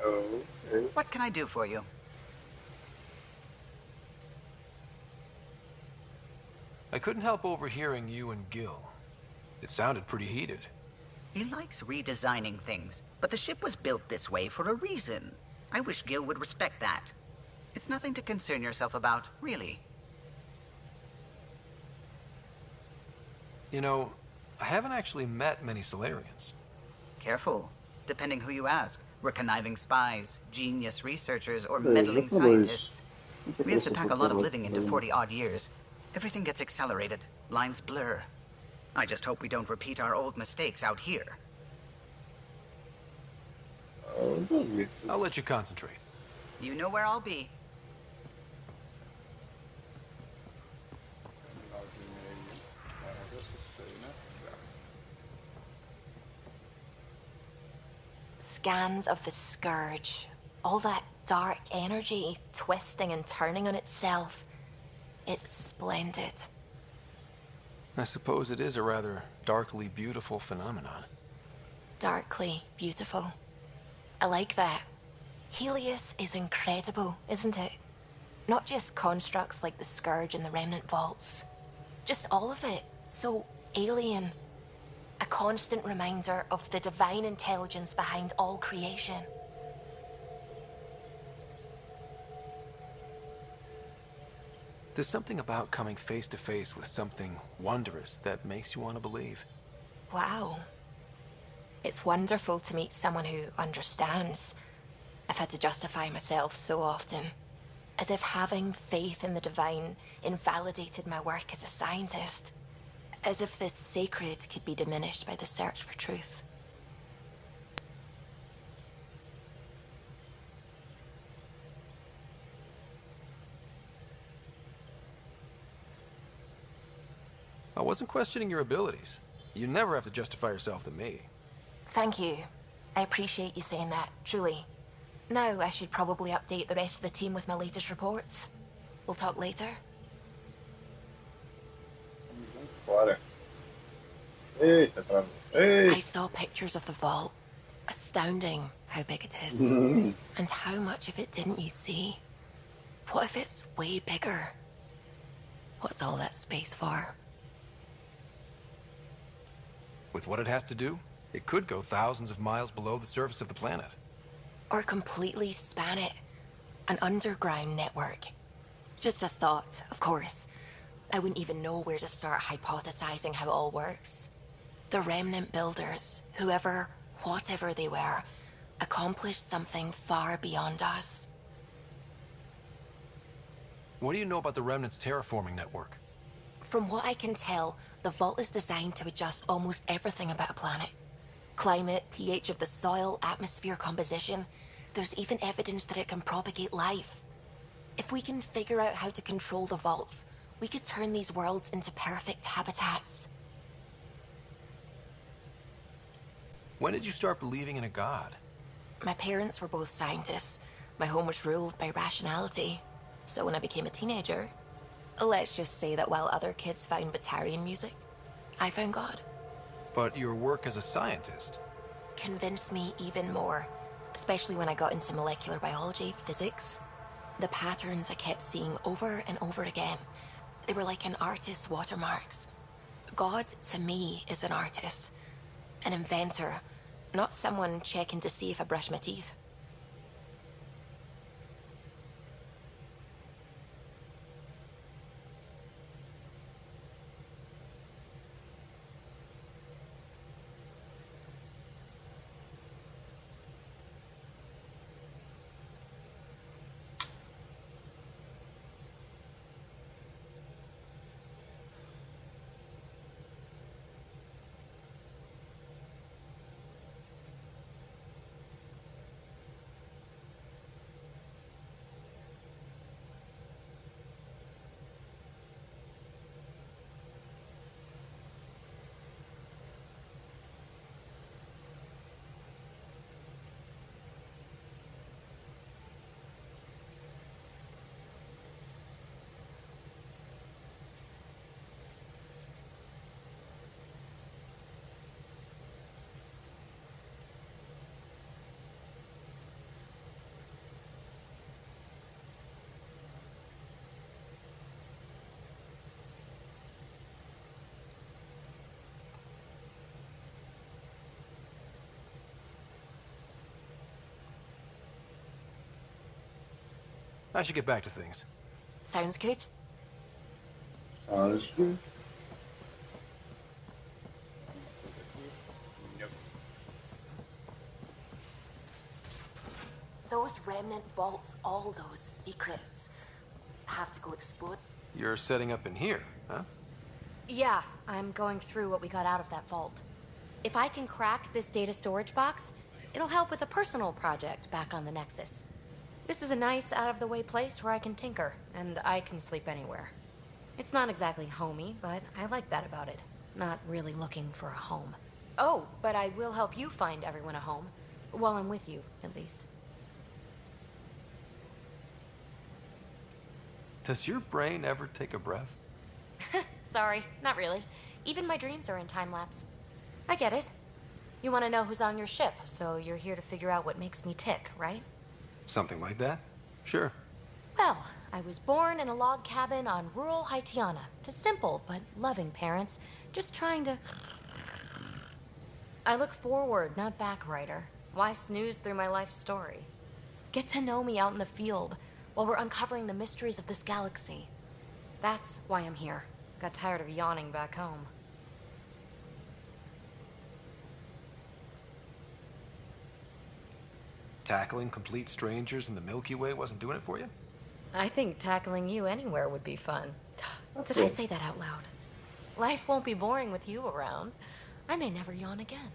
Okay. What can I do for you? I couldn't help overhearing you and Gil. It sounded pretty heated. He likes redesigning things, but the ship was built this way for a reason. I wish Gil would respect that. It's nothing to concern yourself about, really. You know, I haven't actually met many Solarians. Careful. Depending who you ask, we're conniving spies, genius researchers, or Hey, meddling look at this. scientists. We have to pack a lot of living into 40-odd years. Everything gets accelerated. Lines blur. I just hope we don't repeat our old mistakes out here. I'll let you concentrate. You know where I'll be. Scans of the Scourge. All that dark energy twisting and turning on itself. It's splendid. I suppose it is a rather darkly beautiful phenomenon. Darkly beautiful. I like that. Helios is incredible, isn't it? Not just constructs like the Scourge and the Remnant Vaults. Just all of it. So alien. A constant reminder of the divine intelligence behind all creation. There's something about coming face to face with something wondrous that makes you want to believe. Wow. It's wonderful to meet someone who understands. I've had to justify myself so often. As if having faith in the divine invalidated my work as a scientist. As if this sacred could be diminished by the search for truth. I wasn't questioning your abilities. You never have to justify yourself to me. Thank you. I appreciate you saying that, truly. Now I should probably update the rest of the team with my latest reports. We'll talk later. Fora. Eita, travou. Eita. I saw pictures of the vault. Astounding how big it is. And how much of it didn't you see? What if it's way bigger? What's all that space for? With what it has to do, it could go thousands of miles below the surface of the planet. Or completely span it. An underground network. Just a thought, of course. I wouldn't even know where to start hypothesizing how it all works. The Remnant builders, whoever, whatever they were, accomplished something far beyond us. What do you know about the Remnant's terraforming network? From what I can tell, the vault is designed to adjust almost everything about a planet. Climate, pH of the soil, atmosphere composition. There's even evidence that it can propagate life. If we can figure out how to control the vaults, we could turn these worlds into perfect habitats. When did you start believing in a god? My parents were both scientists. My home was ruled by rationality. So when I became a teenager, let's just say that while other kids found Batarian music, I found God. But your work as a scientist Convinced me even more, especially when I got into molecular biology, physics. The patterns I kept seeing over and over again, they were like an artist's watermarks. God, to me, is an artist. An inventor, not someone checking to see if I brush my teeth. I should get back to things. Sounds good. Honestly. Those remnant vaults, all those secrets. Have to go explore. You're setting up in here, huh? Yeah, I'm going through what we got out of that vault. If I can crack this data storage box, it'll help with a personal project back on the Nexus. This is a nice, out-of-the-way place where I can tinker, and I can sleep anywhere. It's not exactly homey, but I like that about it. Not really looking for a home. Oh, but I will help you find everyone a home. While I'm with you, at least. Does your brain ever take a breath? Sorry, not really. Even my dreams are in time-lapse. I get it. You want to know who's on your ship, so you're here to figure out what makes me tick, right? Something like that? Sure. Well, I was born in a log cabin on rural Haitiana to simple but loving parents, just trying to... I look forward, not back, Ryder. Why snooze through my life story? Get to know me out in the field while we're uncovering the mysteries of this galaxy. That's why I'm here. Got tired of yawning back home. Tackling complete strangers in the Milky Way wasn't doing it for you? I think tackling you anywhere would be fun. Did I say that out loud? Life won't be boring with you around. I may never yawn again.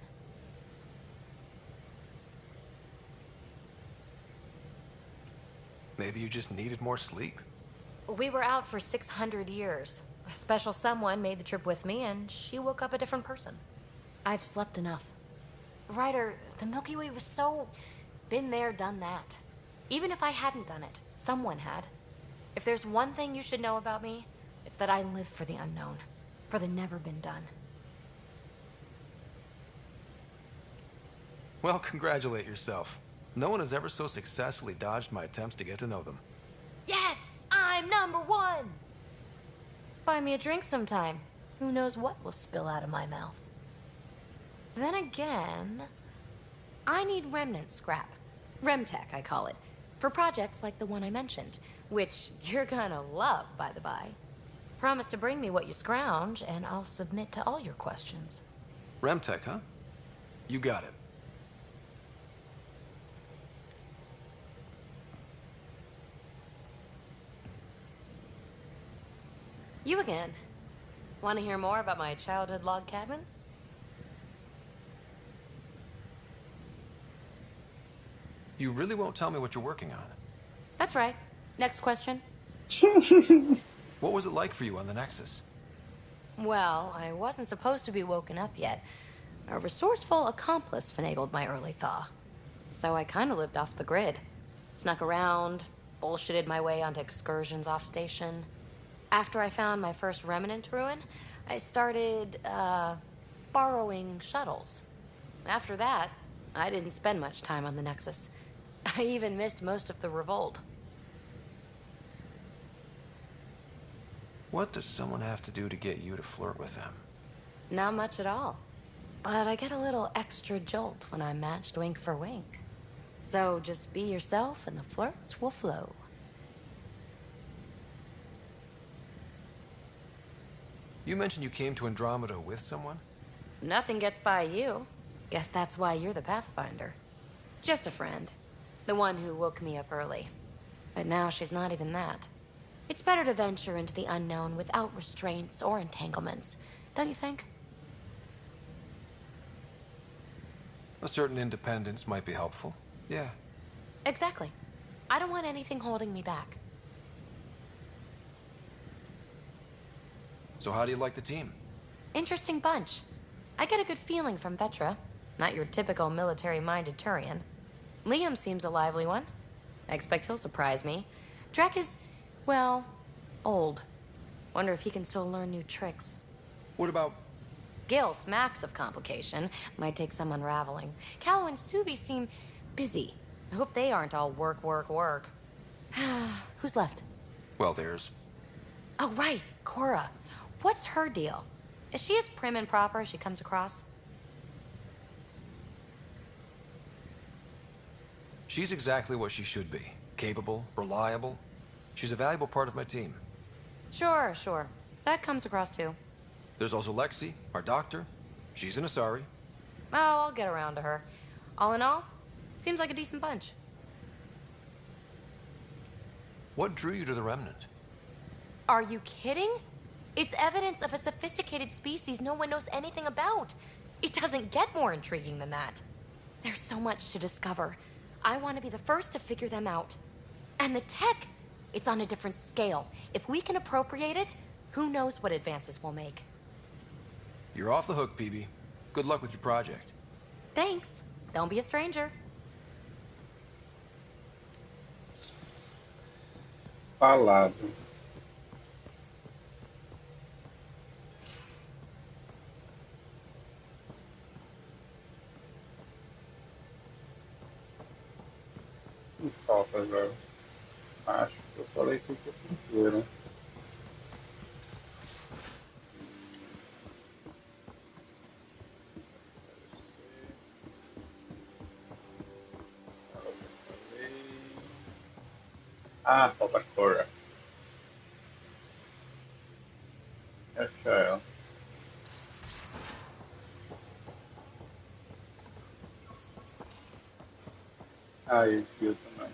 Maybe you just needed more sleep. We were out for 600 years. A special someone made the trip with me, and she woke up a different person. I've slept enough. Ryder, the Milky Way was so... been there, done that. Even if I hadn't done it, someone had. If there's one thing you should know about me, it's that I live for the unknown. For the never been done. Well, congratulate yourself. No one has ever so successfully dodged my attempts to get to know them. Yes! I'm #1! Buy me a drink sometime. Who knows what will spill out of my mouth. Then again... I need remnant scrap. Remtech, I call it. For projects like the one I mentioned. Which you're gonna love, by the by. Promise to bring me what you scrounge, and I'll submit to all your questions. Remtech, huh? You got it. You again. Want to hear more about my childhood log cabin? You really won't tell me what you're working on? That's right. Next question. What was it like for you on the Nexus? Well, I wasn't supposed to be woken up yet. A resourceful accomplice finagled my early thaw. So I kind of lived off the grid. Snuck around, bullshitted my way onto excursions off station. After I found my first remnant ruin, I started, borrowing shuttles. After that, I didn't spend much time on the Nexus. I even missed most of the revolt. What does someone have to do to get you to flirt with them? Not much at all. But I get a little extra jolt when I'm matched wink for wink. So just be yourself and the flirts will flow. You mentioned you came to Andromeda with someone? Nothing gets by you. Guess that's why you're the Pathfinder. Just a friend. The one who woke me up early. But now she's not even that. It's better to venture into the unknown without restraints or entanglements, don't you think? A certain independence might be helpful. Yeah. Exactly. I don't want anything holding me back. So how do you like the team? Interesting bunch. I get a good feeling from Vetra. Not your typical military-minded Turian. Liam seems a lively one. I expect he'll surprise me. Drek is, well, old. Wonder if he can still learn new tricks. What about... Gil smacks of complication. Might take some unraveling. Callow and Suvi seem busy. I hope they aren't all work, work, work. Who's left? Well, there's... Oh, right, Cora. What's her deal? Is she as prim and proper as she comes across? She's exactly what she should be. Capable, reliable, She's a valuable part of my team. Sure, sure. That comes across too. There's also Lexi, our doctor. She's an Asari. Oh, I'll get around to her. All in all, seems like a decent bunch. What drew you to the Remnant? Are you kidding? It's evidence of a sophisticated species no one knows anything about. It doesn't get more intriguing than that. There's so much to discover. I want to be the first to figure them out. And the tech, it's on a different scale. If we can appropriate it, who knows what advances we'll make. You're off the hook, PB. Good luck with your project. Thanks. Don't be a stranger. Falado. Não falta, velho. Acho que eu falei tudo que eu pintura. Ah, falta a cor. Essa é ela. Ah, e o fio também.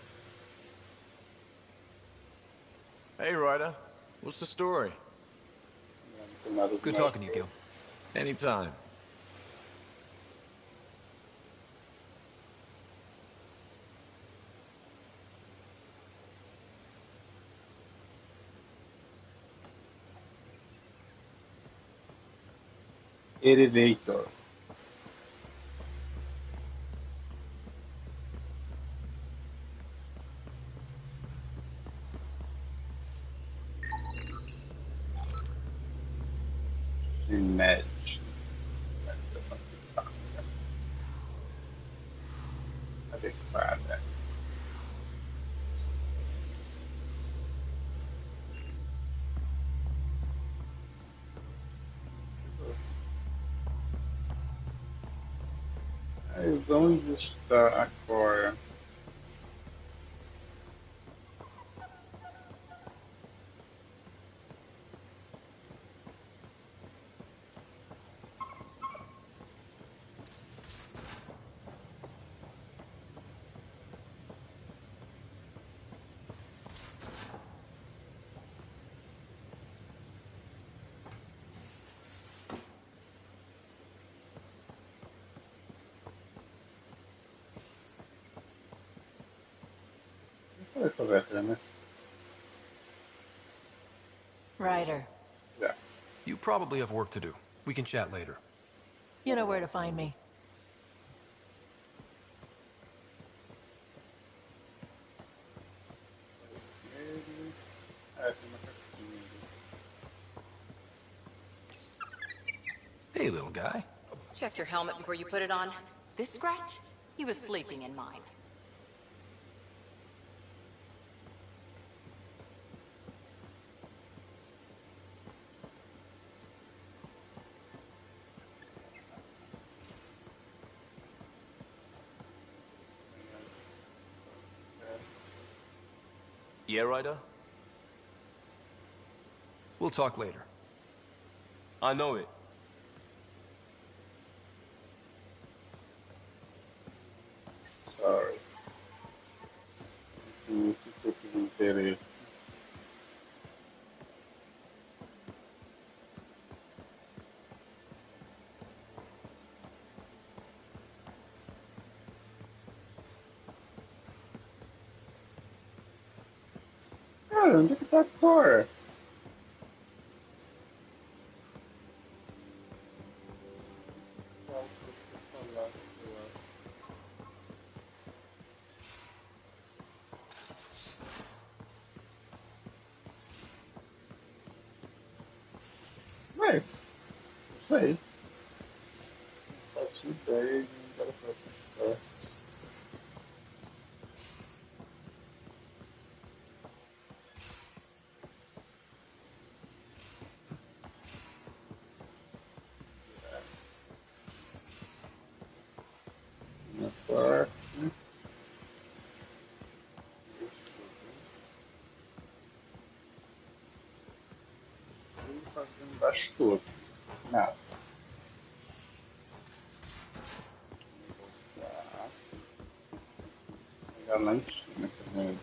Hey, Ryder. What's the story? Good talking to you, Gil. Anytime. Elevator. Imagine. Adequada. Mas onde está a Cora? Olha essa vetra, né? Ryder, Yeah. You probably have work to do. We can chat later. you know where to find me. Ah, tem uma caixinha. Hey, little guy. Check your helmet before you put it on. This scratch? He was sleeping in mine. Yeah, Ryder? We'll talk later. I know it. Sorry. Isso tipo de interesse. Cara, onde é que tá a Cora? Ué, não sei. Não faço ideia de onde ela pode estar. Na parte. fazer embaixo todo. Nada. Vou voltar. Pegar lá em cima também.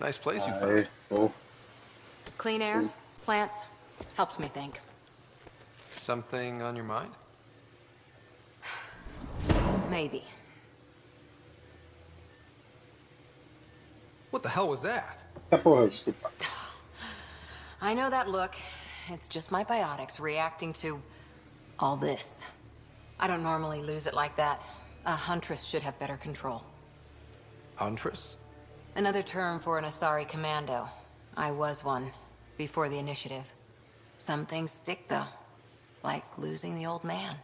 Nice place you found. Oh. Clean air, plants, helps me think. Something on your mind? Maybe. What the hell was that? I know that look. It's just my biotics reacting to all this. I don't normally lose it like that. A huntress should have better control. Huntress? Another term for an Asari commando. I was one, before the initiative. Some things stick, though. Like losing the old man.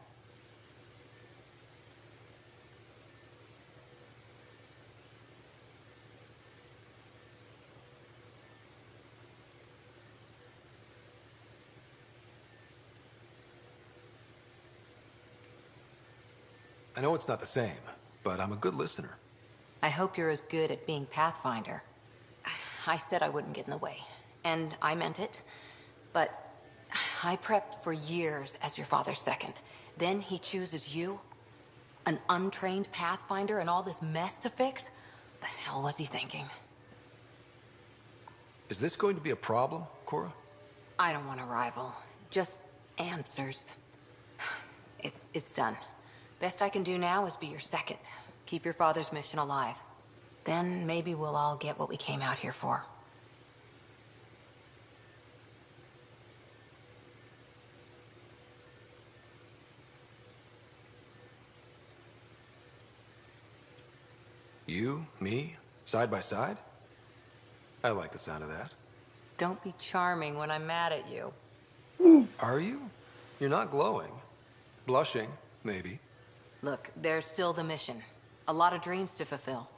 I know it's not the same, but I'm a good listener. I hope you're as good at being Pathfinder. I said I wouldn't get in the way, and I meant it. But I prepped for years as your father's second. Then he chooses you? An untrained Pathfinder and all this mess to fix? The hell was he thinking? Is this going to be a problem, Cora? I don't want a rival. Just answers. It's done. Best I can do now is be your second. Keep your father's mission alive. Then maybe we'll all get what we came out here for. You, me, side by side? I like the sound of that. Don't be charming when I'm mad at you. Are you? You're not glowing. Blushing, maybe. Look, there's still the mission. A lot of dreams to fulfill.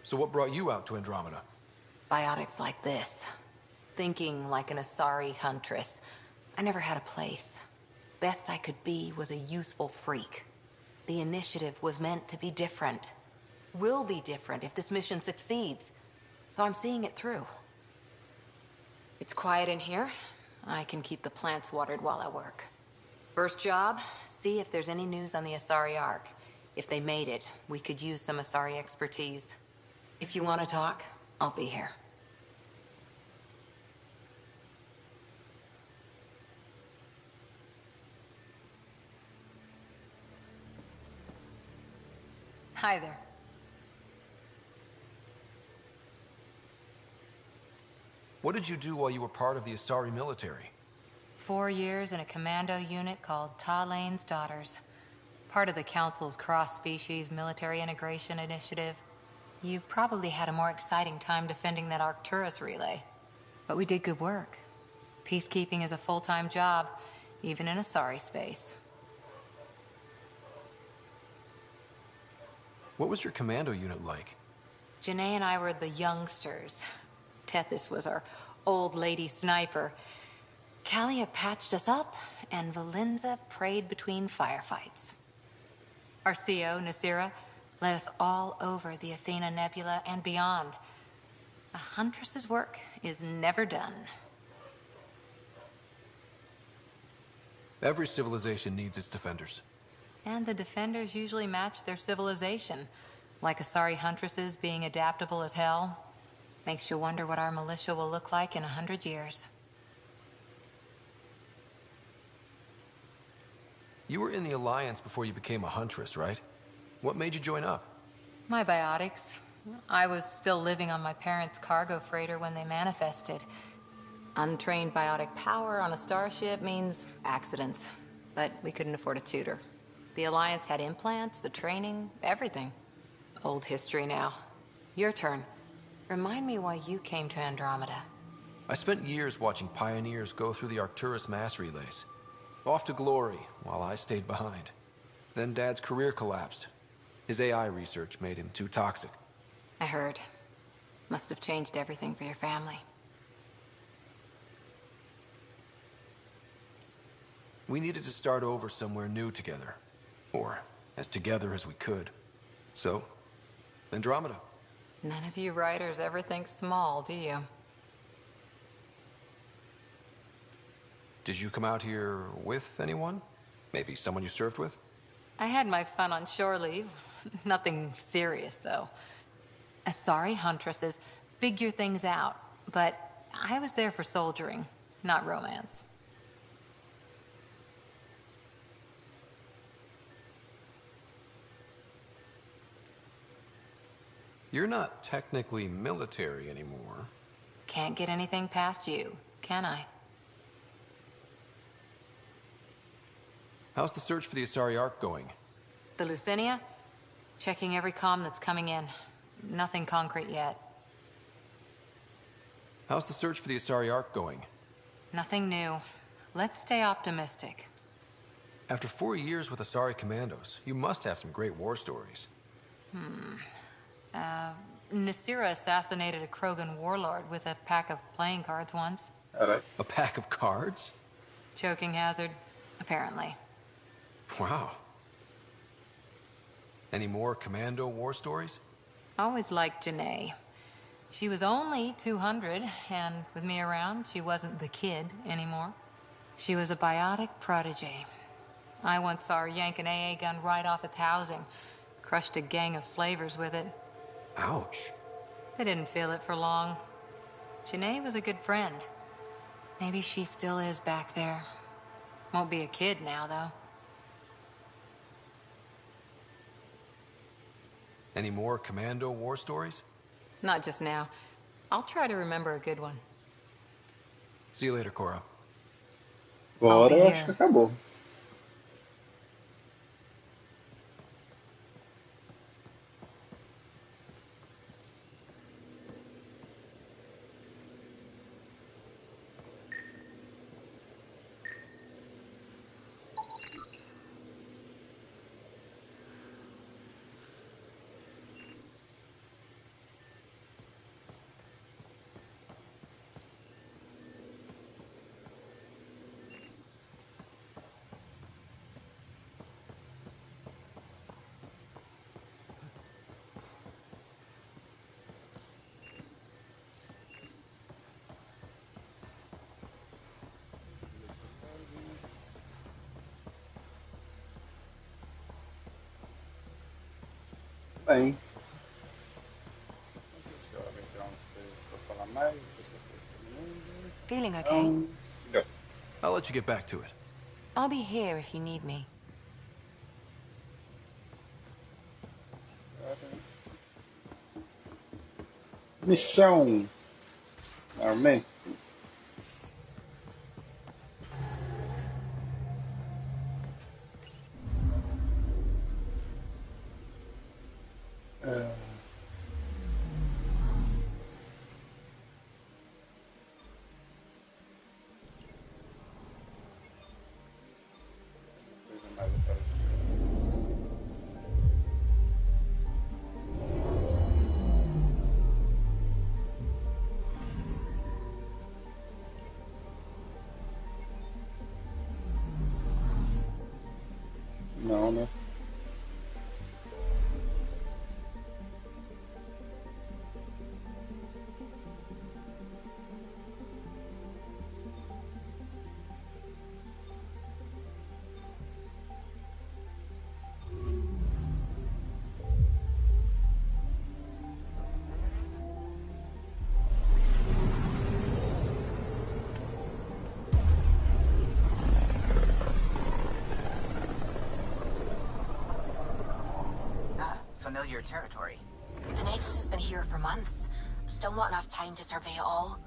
So what brought you out to Andromeda? Biotics like this. Thinking like an Asari huntress. I never had a place. Best I could be was a useful freak. The initiative was meant to be different. Will be different if this mission succeeds. So I'm seeing it through. It's quiet in here. I can keep the plants watered while I work. First job, see if there's any news on the Asari Ark. If they made it, we could use some Asari expertise. If you want to talk, I'll be here. Hi there. What did you do while you were part of the Asari military? 4 years in a commando unit called Talane's Daughters. Part of the Council's cross-species military integration initiative. You probably had a more exciting time defending that Arcturus relay. But we did good work. Peacekeeping is a full-time job, even in Asari space. What was your commando unit like? Janae and I were the youngsters. Tethys was our old lady sniper. Kalia patched us up, and Valenza prayed between firefights. Our CO, Nasira, led us all over the Athena Nebula and beyond. A huntress's work is never done. Every civilization needs its defenders. And the defenders usually match their civilization. Like Asari huntresses being adaptable as hell. Makes you wonder what our militia will look like in 100 years. You were in the Alliance before you became a huntress, right? What made you join up? My biotics. I was still living on my parents' cargo freighter when they manifested. Untrained biotic power on a starship means accidents. But we couldn't afford a tutor. The Alliance had implants, the training, everything. Old history now. Your turn. Remind me why you came to Andromeda. I spent years watching pioneers go through the Arcturus mass relays. Off to glory, while I stayed behind. Then Dad's career collapsed. His AI research made him too toxic. I heard. Must have changed everything for your family. We needed to start over somewhere new together. Or as together as we could. So, Andromeda. None of you writers ever think small, do you? Did you come out here with anyone? Maybe someone you served with? I had my fun on shore leave. Nothing serious, though. Asari huntresses figure things out, but I was there for soldiering, not romance. You're not technically military anymore. Can't get anything past you, can I? How's the search for the Asari Ark going? The Lucinia? Checking every comm that's coming in. Nothing concrete yet. How's the search for the Asari Ark going? Nothing new. Let's stay optimistic. After 4 years with Asari commandos, you must have some great war stories. Nasira assassinated a Krogan warlord with a pack of playing cards once. Alright. A pack of cards? Choking hazard, apparently. Wow. Any more commando war stories? Always liked Janae. She was only 200, and with me around, she wasn't the kid anymore. She was a biotic protege. I once saw her yank an AA gun right off its housing. Crushed a gang of slavers with it. Ouch. They didn't feel it for long. Janae was a good friend. Maybe she still is back there. Won't be a kid now, though. Any more commando war stories? Not just now. I'll try to remember a good one. See you later, Cora. Agora eu acho que acabou. Bem. Feeling okay? Go. I'll let you get back to it. I'll be here if you need me. Missão. Armei. Não, né? Familiar territory. The Nexus has been here for months. Still not enough time to survey it all.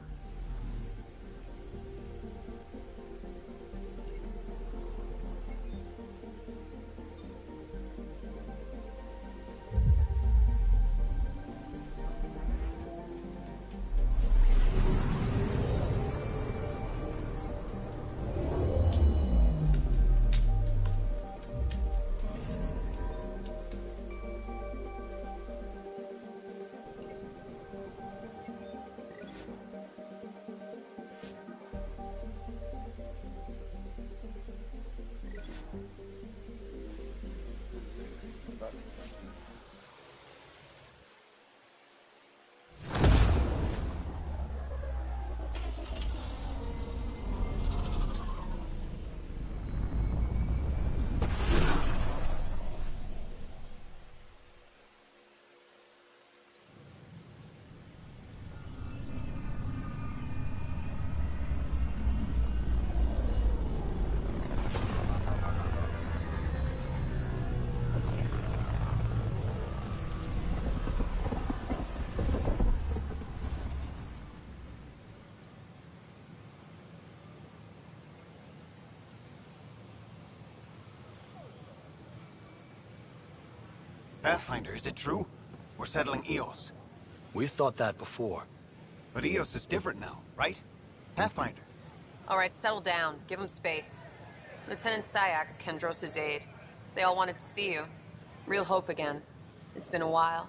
Pathfinder, is it true? We're settling Eos. We've thought that before. But Eos is different now, right? Pathfinder. All right, settle down. Give him space. Lieutenant Syax, Kendros' aide. They all wanted to see you. Real hope again. It's been a while.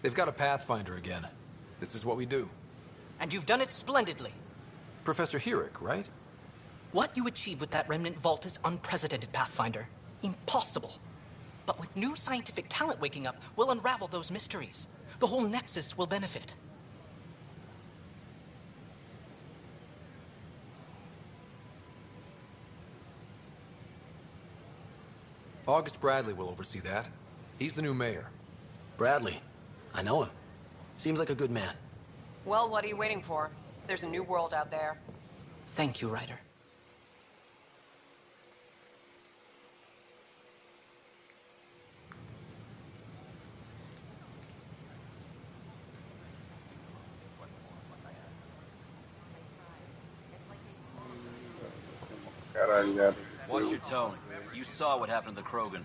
They've got a Pathfinder again. This is what we do. And you've done it splendidly. Professor Herrick, right? What you achieved with that remnant vault is unprecedented, Pathfinder. Impossible. But with new scientific talent waking up, we'll unravel those mysteries. The whole Nexus will benefit. August Bradley will oversee that. He's the new mayor. Bradley. I know him. Seems like a good man. Well, what are you waiting for? There's a new world out there. Thank you, Ryder. Watch your tone. You saw what happened to the Krogan.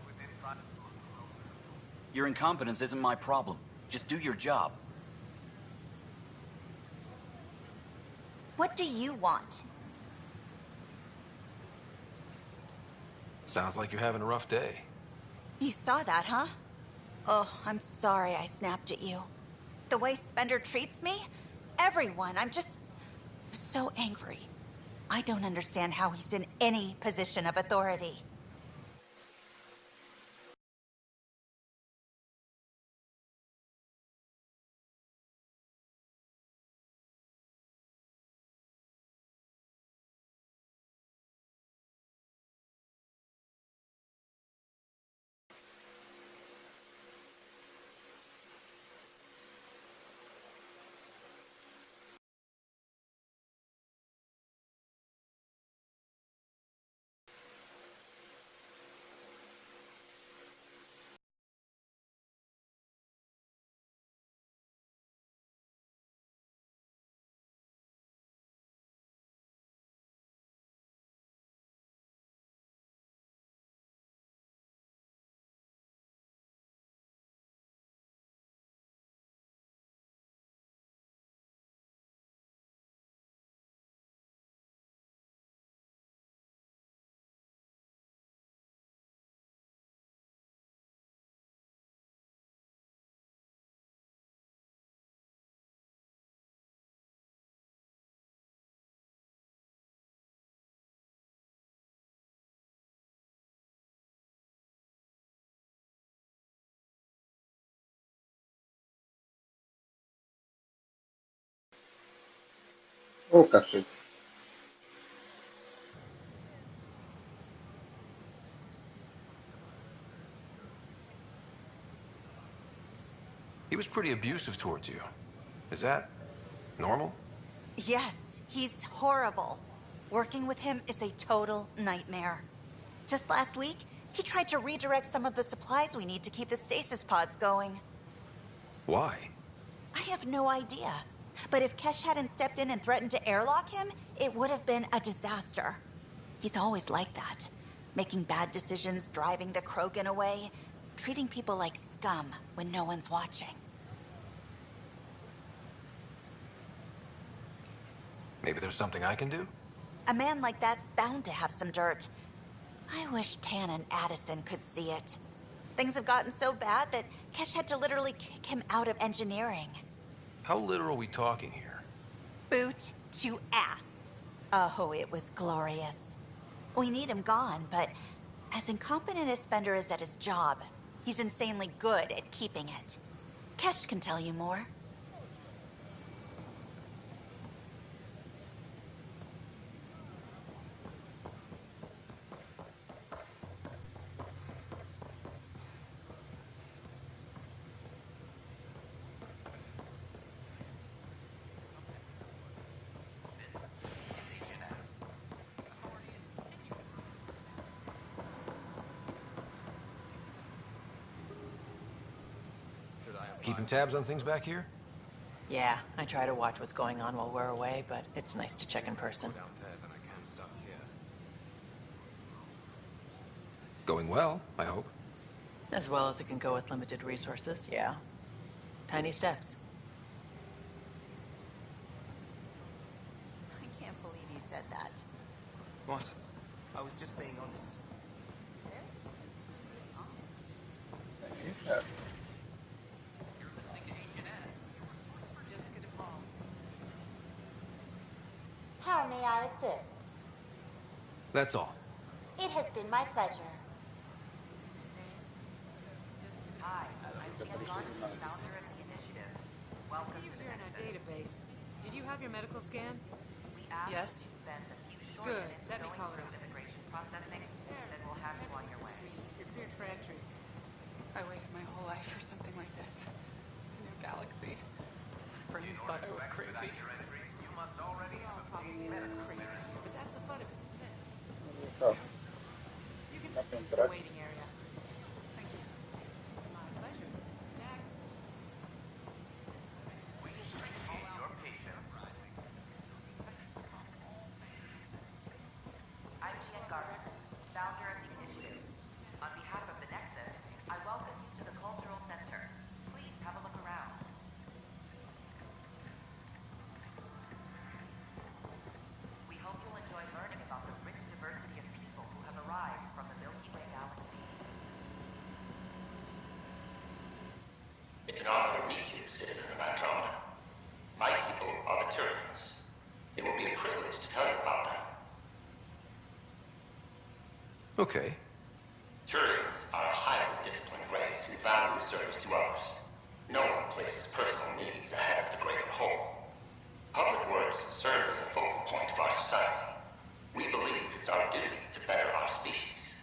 Your incompetence isn't my problem. Just do your job. What do you want? Sounds like you're having a rough day. You saw that, huh? Oh, I'm sorry I snapped at you. The way Spender treats me? Everyone, I'm just so angry. I don't understand how he's in any position of authority. Ô, cacete. He was pretty abusive towards you. Is that normal? Yes, he's horrible. Working with him is a total nightmare. Just last week, he tried to redirect some of the supplies we need to keep the stasis pods going. Why? I have no idea. But if Kesh hadn't stepped in and threatened to airlock him, it would have been a disaster. He's always like that. Making bad decisions, driving the Krogan away, treating people like scum when no one's watching. Maybe there's something I can do? A man like that's bound to have some dirt. I wish Tan and Addison could see it. Things have gotten so bad that Kesh had to literally kick him out of engineering. How literal are we talking here? Boot to ass. Oh, it was glorious. We need him gone, but as incompetent as Spender is at his job, he's insanely good at keeping it. Kesh can tell you more. Keeping tabs on things back here? Yeah, I try to watch what's going on while we're away, but it's nice to check in person. Going well, I hope. As well as it can go with limited resources, yeah. Tiny steps. I can't believe you said that. What? I was just being honest. How may I assist? That's all. It has been my pleasure. Hi, I'm Ian Garner, founder of the initiative. Welcome See you to the here in our next database. Did you have your medical scan? We ask Yes. that you spend a few short Good. minutes Let me going call her through up. immigration processing, then we'll have you on your way. You're cleared for entry. I waited my whole life for something like this. A new galaxy. Friends thought I was crazy. You must already have a Crazy, but that's the fun of it, isn't it? You can proceed to the waiting area. Thank you. My pleasure. Next. your patience. I'm Ian Garner, founder of the initiative. On behalf of the Nexus, I welcome you to the Cultural Center. Please have a look around. We hope you'll enjoy learning about the rich diversity of people who have arrived from the Milky Way galaxy. It's an honor to meet you, citizen of Andromeda. My people are the Turians. It will be a privilege to tell you about them. Okay. Turians are a highly disciplined race who value service to others. No one places personal needs ahead of the greater whole. Public works serve as a focal point of our society. We believe it's our duty to better our species.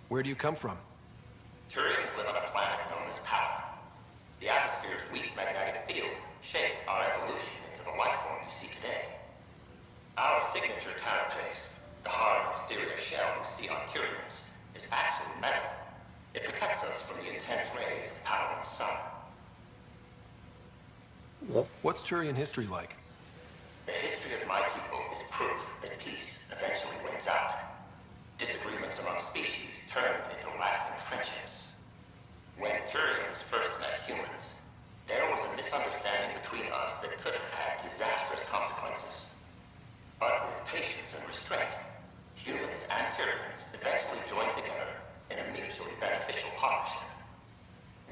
Where do you come from? Turians live on a planet known as Power. The atmosphere's weak magnetic field shaped our evolution into the life form you see today. Our signature carapace, the hard exterior shell you see on Turians, is actually metal. It protects us from the intense rays of Power's sun. What's Turian history like? The history of my people is proof that peace eventually wins out. Disagreements among species turned into lasting friendships. When Turians first met humans, there was a misunderstanding between us that could have had disastrous consequences. But with patience and restraint, humans and Turians eventually joined together in a mutually beneficial partnership.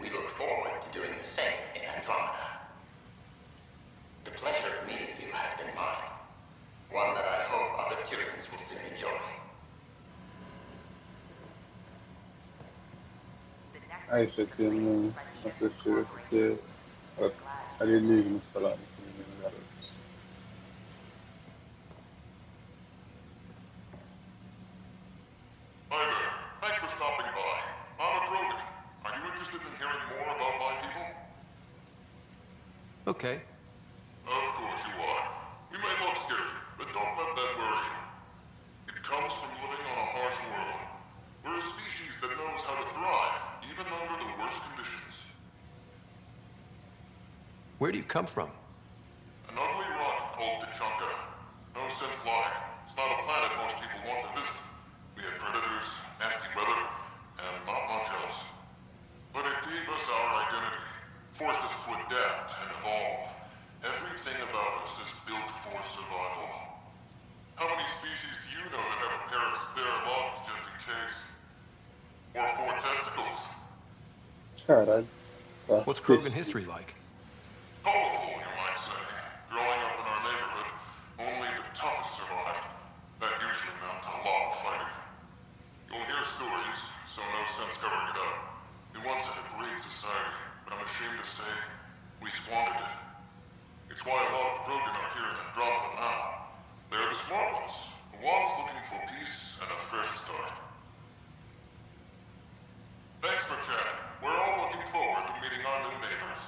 We look forward to doing the same in Andromeda. The pleasure of meeting you has been mine. One that I hope other Turians will soon enjoy. Ah, isso aqui eu não prefiro porque alienígenas falaram comigo, né, garoto? Hi there. Thanks for stopping by. I'm a Krogan. Are you interested in hearing more about my people? Okay. Of course you are. We may look scary, but don't let that worry you. It comes from living on a harsh world. We're a species that knows how to thrive, even under the worst conditions. Where do you come from? An ugly rock called Tachanka. No sense lying. It's not a planet most people want to visit. We had predators, nasty weather, and not much else. But it gave us our identity, forced us to adapt and evolve. Everything about us is built for survival. How many species do you know that have a pair of spare lungs just in case? Or 4 testicles? Caralho. What's Krogan history like? Colorful, you might say. Growing up in our neighborhood, only the toughest survived. That usually meant a lot of fighting. You'll hear stories, so no sense covering it up. We once had a great society, but I'm ashamed to say, we squandered it. It's why a lot of Krogan are here in Andromeda now. They're the smart ones, the ones looking for peace and a fresh start. Thanks for chatting. We're all looking forward to meeting our new neighbors.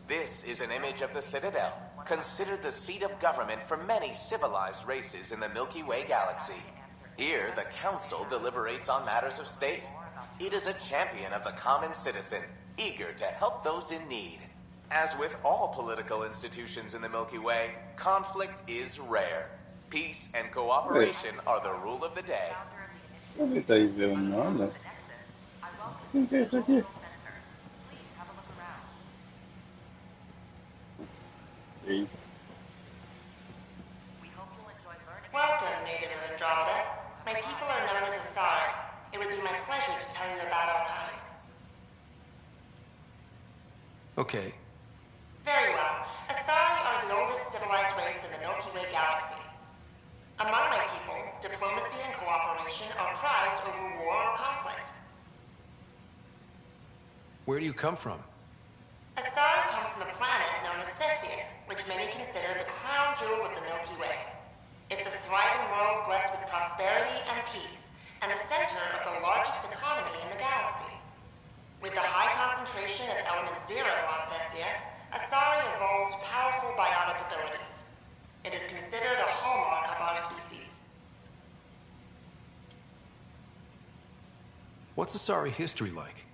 This is an image of the Citadel, considered the seat of government for many civilized races in the Milky Way galaxy. Here, the Council deliberates on matters of state. It is a champion of the common citizen, eager to help those in need. As with all political institutions in the Milky Way, conflict is rare. Peace and cooperation are the rule of the day. Ele tá aí vendo nada? Quem que é isso aqui? Ei. Welcome, native of Andromeda. My people are known as Asari. It would be my pleasure to tell you about our kind. Okay. Very well. Asari are the oldest civilized race in the Milky Way galaxy. Among my people, diplomacy and cooperation are prized over war or conflict. Where do you come from? Asari come from a planet known as Thessia, which many consider the crown jewel of the Milky Way. It's a thriving world blessed with prosperity and peace, and the center of the largest economy in the galaxy. With the high concentration of element zero on Thessia, Asari evolved powerful biotic abilities. It is considered a hallmark of our species. What's Asari history like?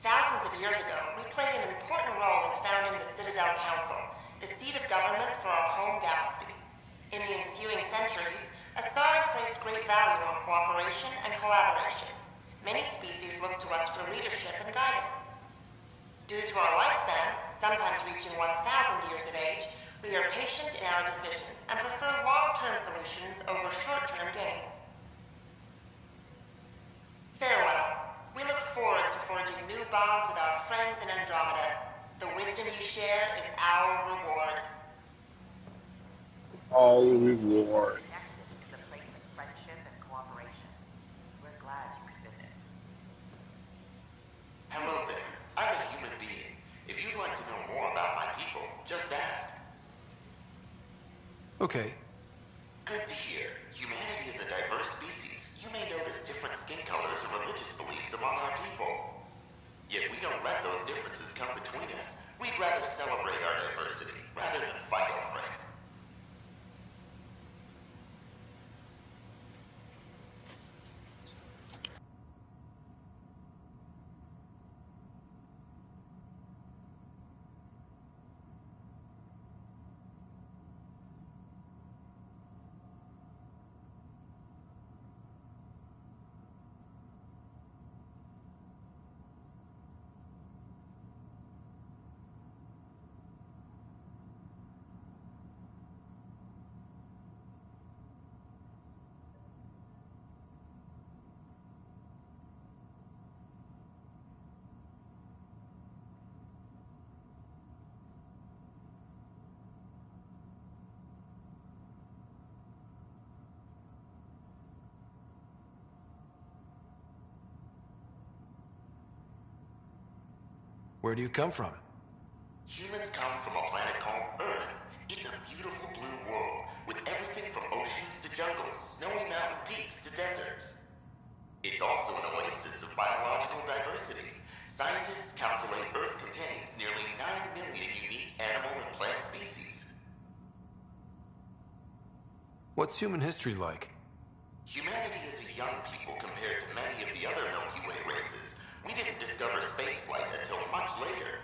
Thousands of years ago, we played an important role in founding the Citadel Council, the seat of government for our home galaxy. In the ensuing centuries, Asari placed great value on cooperation and collaboration. Many species look to us for leadership and guidance. Due to our lifespan, sometimes reaching 1,000 years of age, we are patient in our decisions and prefer long-term solutions over short-term gains. Farewell. We look forward to forging new bonds with our friends in Andromeda. The wisdom you share is our reward. All reward. Nexus is a place of friendship and cooperation. We're glad you could visit. Hello there. I'm a human being. If you'd like to know more about my people, just ask. Okay. Good to hear. Humanity is a diverse species. You may notice different skin colors or religious beliefs among our people. Yet we don't let those differences come between us. We'd rather celebrate our diversity, rather than fight over it. Where do you come from? Humans come from a planet called Earth. It's a beautiful blue world, with everything from oceans to jungles, snowy mountain peaks to deserts. It's also an oasis of biological diversity. Scientists calculate Earth contains nearly 9 million unique animal and plant species. What's human history like? Humanity is a young people compared to many of the other Milky Way races. We didn't discover spaceflight until much later.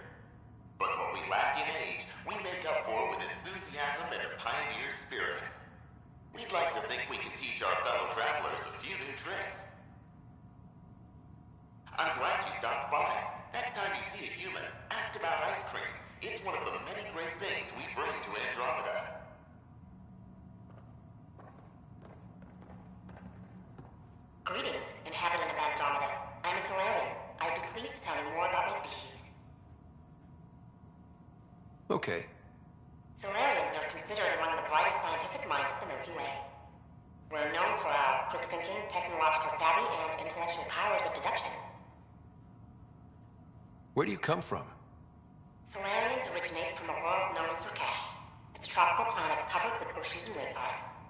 But what we lack in age, we make up for with enthusiasm and a pioneer spirit. We'd like to think we can teach our fellow travelers a few new tricks. I'm glad you stopped by. Next time you see a human, ask about ice cream. It's one of the many great things we bring to Andromeda. Greetings, inhabitant of Andromeda. I'm a Solarian. I'd be pleased to tell you more about my species. Okay. Solarians are considered among the brightest scientific minds of the Milky Way. We're known for our quick thinking, technological savvy, and intellectual powers of deduction. Where do you come from? Solarians originate from a world known as Surkesh. It's a tropical planet covered with oceans and rainforests.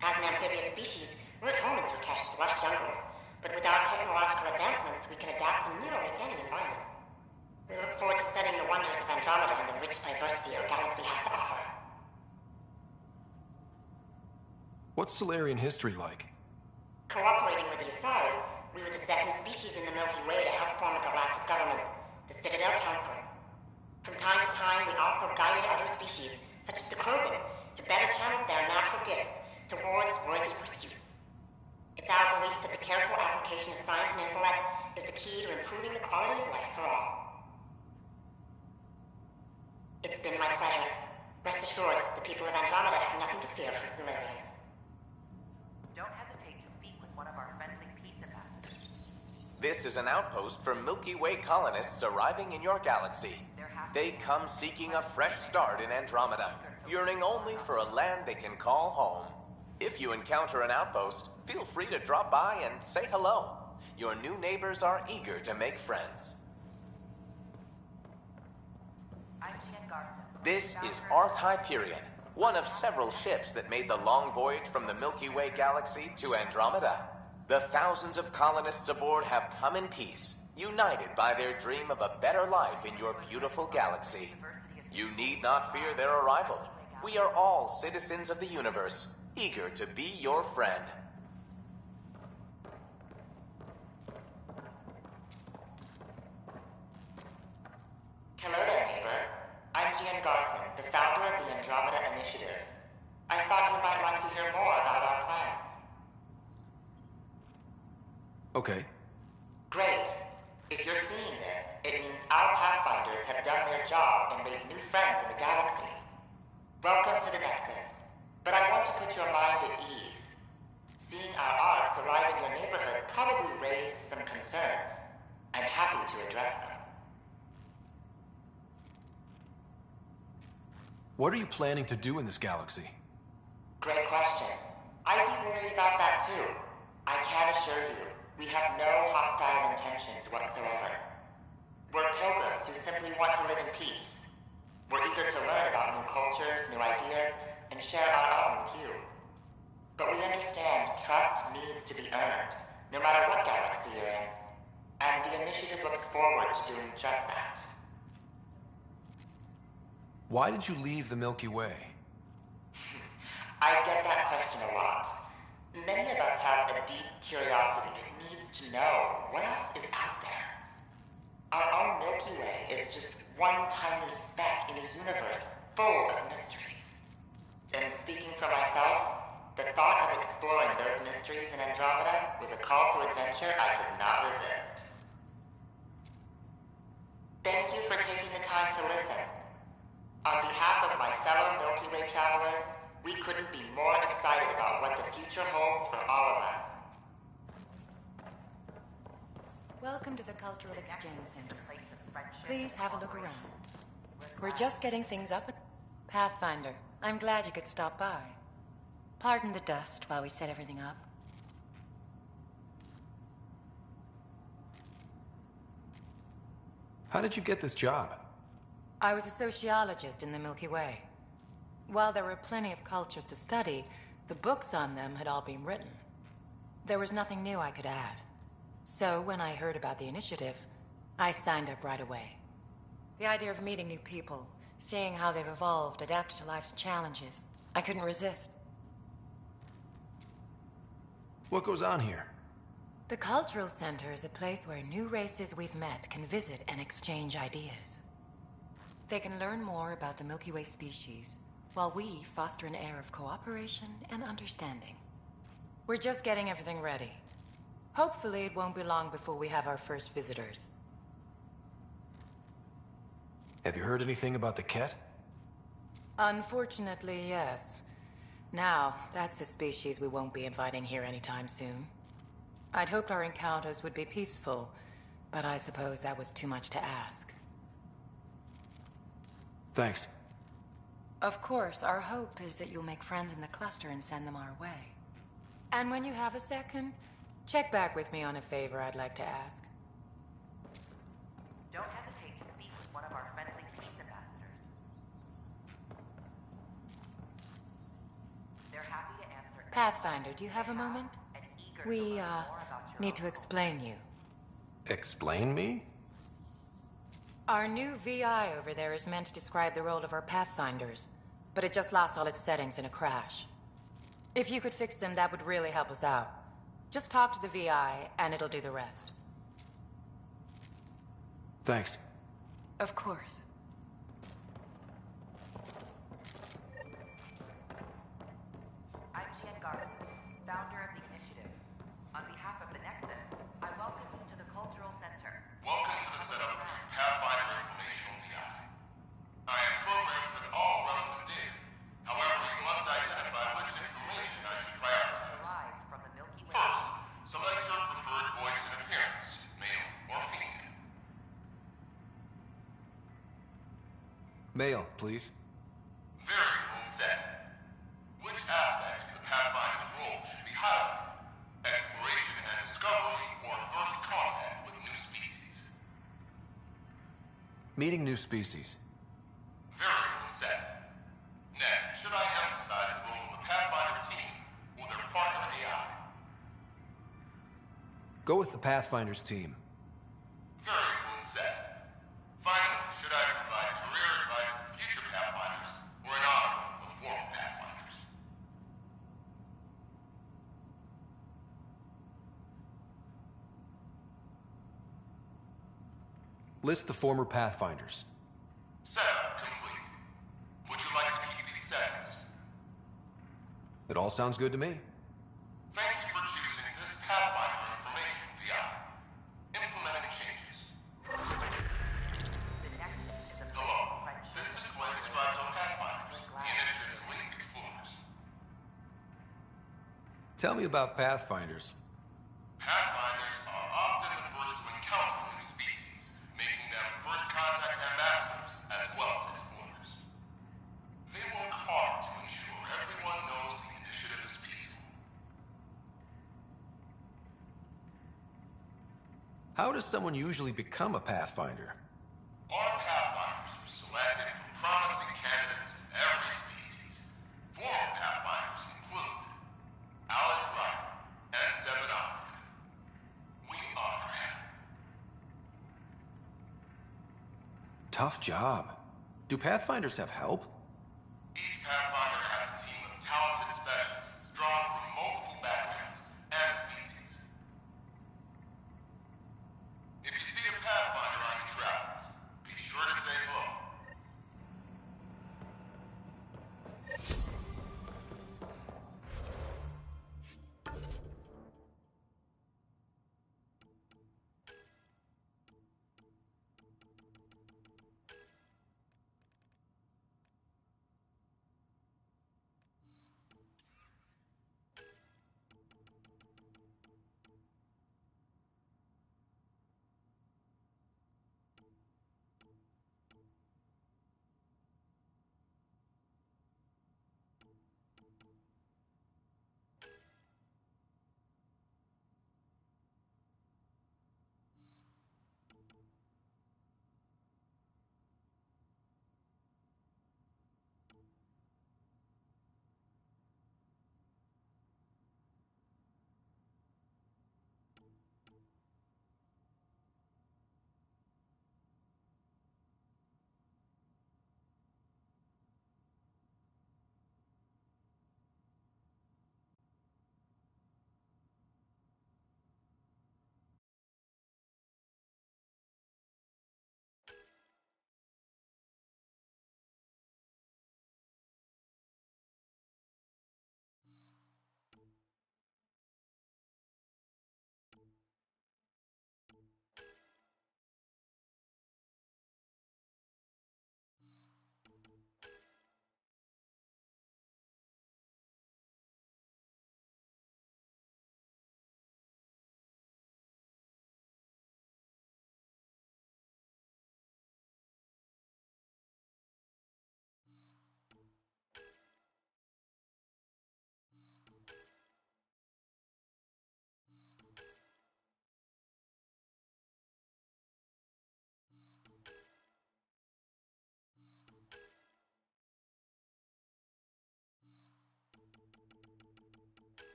As an amphibious species, we're at home in Surkesh's lush jungles, but with our technological advancements, we can adapt to nearly any environment. We look forward to studying the wonders of Andromeda and the rich diversity our galaxy has to offer. What's Solarian history like? species in the Milky Way to help form a galactic government, the Citadel Council. From time to time, we also guided other species, such as the Krogan, to better channel their natural gifts towards worthy pursuits. It's our belief that the careful application of science and intellect is the key to improving the quality of life for all. It's been my pleasure. Rest assured, the people of Andromeda have nothing to fear from Solarians. Don't hesitate to speak with one of our friendly peace ambassadors. This is an outpost for Milky Way colonists arriving in your galaxy. They come seeking a fresh start in Andromeda, yearning only for a land they can call home. If you encounter an outpost, feel free to drop by and say hello. Your new neighbors are eager to make friends. This is Ark Hyperion, one of several ships that made the long voyage from the Milky Way galaxy to Andromeda. The thousands of colonists aboard have come in peace, united by their dream of a better life in your beautiful galaxy. You need not fear their arrival. We are all citizens of the universe, eager to be your friend. Hello there, neighbor. I'm Gian Garson, the founder of the Andromeda Initiative. I thought you might like to hear more about our plans. Okay. Great. If you're seeing this, it means our Pathfinders have done their job and made new friends in the galaxy. Welcome to the Nexus. But I want to put your mind at ease. Seeing our arcs arrive in your neighborhood probably raised some concerns. I'm happy to address them. What are you planning to do in this galaxy? Great question. I'd be worried about that too. I can assure you, we have no hostile intentions whatsoever. We're pilgrims who simply want to live in peace. We're eager to learn about new cultures, new ideas, and share our own with you. But we understand trust needs to be earned, no matter what galaxy you're in. And the initiative looks forward to doing just that. Why did you leave the Milky Way? I get that question a lot. Many of us have a deep curiosity that needs to know what else is out there. Our own Milky Way is just one tiny speck in a universe full of mysteries. And speaking for myself, the thought of exploring those mysteries in Andromeda was a call to adventure I could not resist. Thank you for taking the time to listen. On behalf of my fellow Milky Way travelers, we couldn't be more excited about what the future holds for all of us. Welcome to the Cultural Exchange Center. Please have a look around. We're just getting things up. Pathfinder, I'm glad you could stop by. Pardon the dust while we set everything up. How did you get this job? I was a sociologist in the Milky Way. While there were plenty of cultures to study, the books on them had all been written. There was nothing new I could add. So when I heard about the initiative, I signed up right away. The idea of meeting new people, seeing how they've evolved, adapted to life's challenges, I couldn't resist. What goes on here? The Cultural Center is a place where new races we've met can visit and exchange ideas. They can learn more about the Milky Way species, while we foster an air of cooperation and understanding. We're just getting everything ready. Hopefully it won't be long before we have our first visitors. Have you heard anything about the Ket? Unfortunately, yes. Now, that's a species we won't be inviting here anytime soon. I'd hoped our encounters would be peaceful, but I suppose that was too much to ask. Thanks. Of course, our hope is that you'll make friends in the cluster and send them our way. And when you have a second, check back with me on a favor I'd like to ask. Don't hesitate to speak with one of our friendly peace ambassadors. They're happy to answer. Pathfinder, do you have a moment? We, need to explain you. Explain me? Our new VI over there is meant to describe the role of our Pathfinders, but it just lost all its settings in a crash. If you could fix them, that would really help us out. Just talk to the VI, and it'll do the rest. Thanks. Of course. I'm Jan Garth, founder of the initiative. On behalf of the Nexus, I welcome you to the Cultural Center. Welcome to the setup for your Pathfinder Informational VI. I am programmed with all relevant data. However, you must identify which information I should prioritize. Derived from the Milky Way. First, select your preferred voice and appearance, male or female. Male, please. Variable set. Which aspect of the Pathfinder's role should be highlighted? Exploration and discovery, or first contact with new species? Meeting new species. Variable set. Next, should I emphasize the role of the Pathfinder team or their partner AI? Go with the Pathfinder's team. Variable set. Finally, should I provide career advice for future Pathfinders or an honor of former Pathfinders? List the former Pathfinders. Setup complete. Would you like to keep these settings? It all sounds good to me. Thank you for choosing this Pathfinder Information VI. Implementing changes. Hello. This display describes our Pathfinders, the initiative's elite explorers. Tell me about Pathfinders. Pathfinders are often the first to encounter new species, making them first contact ambassadors as well as explorers. They work hard to ensure everyone knows the initiative is peaceful. How does someone usually become a Pathfinder? Our Pathfinders are selected from promising candidates in every species. Former Pathfinders include Alec Ryder and Seven Andromeda. We honor him. Tough job. Do Pathfinders have help? Each Pathfinder has a team of talented specialists drawn from multiple backgrounds and species. If you see a Pathfinder on your travels, be sure to say hello.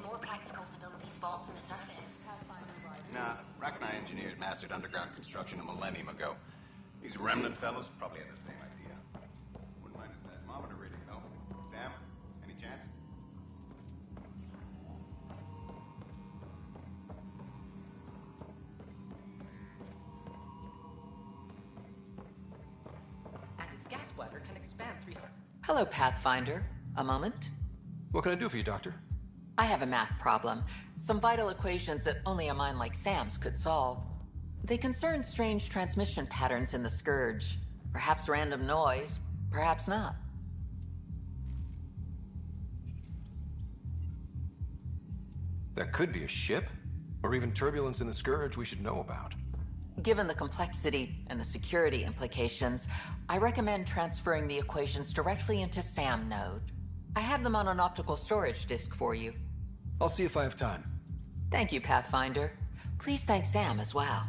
more practical to build these vaults from the surface. Nah, Rack and I engineered mastered underground construction a millennium ago. These remnant fellows probably had the same idea. Wouldn't mind a seismometer reading, though. Sam, any chance? And its gas bladder can expand 300. Hello, Pathfinder. A moment? What can I do for you, Doctor? I have a math problem. Some vital equations that only a mind like Sam's could solve. They concern strange transmission patterns in the Scourge. Perhaps random noise, perhaps not. That could be a ship, or even turbulence in the Scourge we should know about. Given the complexity and the security implications, I recommend transferring the equations directly into SAM node. I have them on an optical storage disk for you. I'll see if I have time. Thank you, Pathfinder. Please thank Sam as well.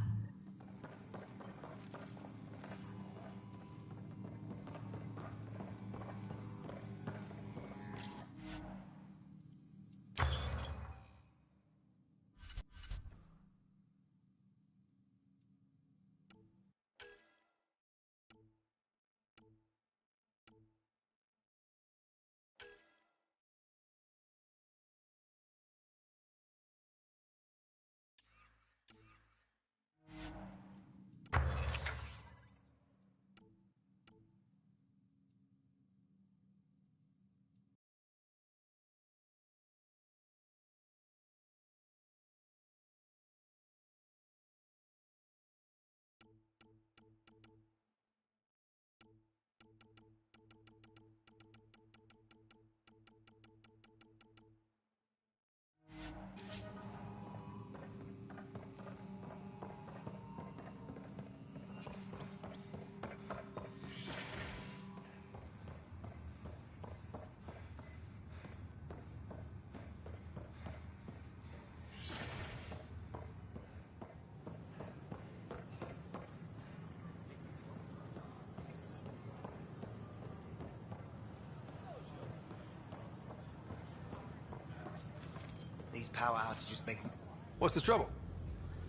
These power outages make me... What's the trouble?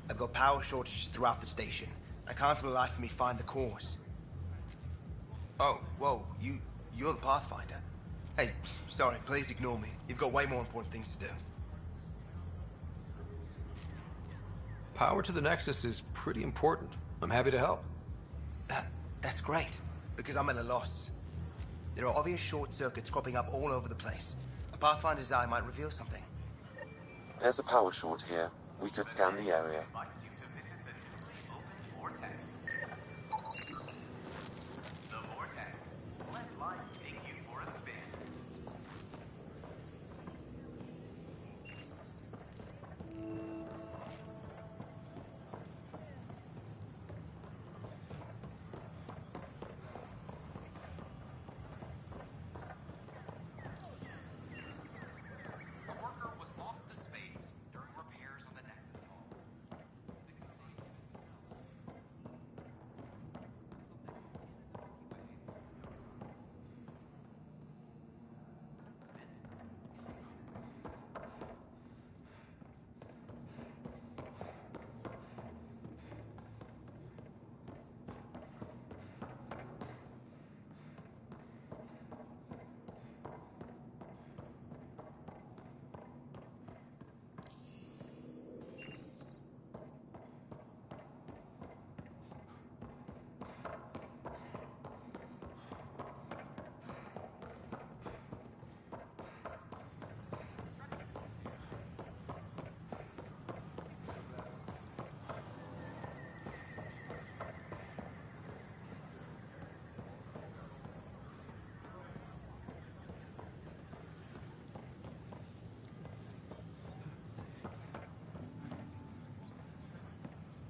I've got power shortages throughout the station. I can't for the life of me find the cause. Oh, whoa, you're the Pathfinder. Hey, sorry, please ignore me. You've got way more important things to do. Power to the Nexus is pretty important. I'm happy to help. That's great, because I'm at a loss. There are obvious short circuits cropping up all over the place. A Pathfinder's eye might reveal something. There's a power short here. We could scan the area.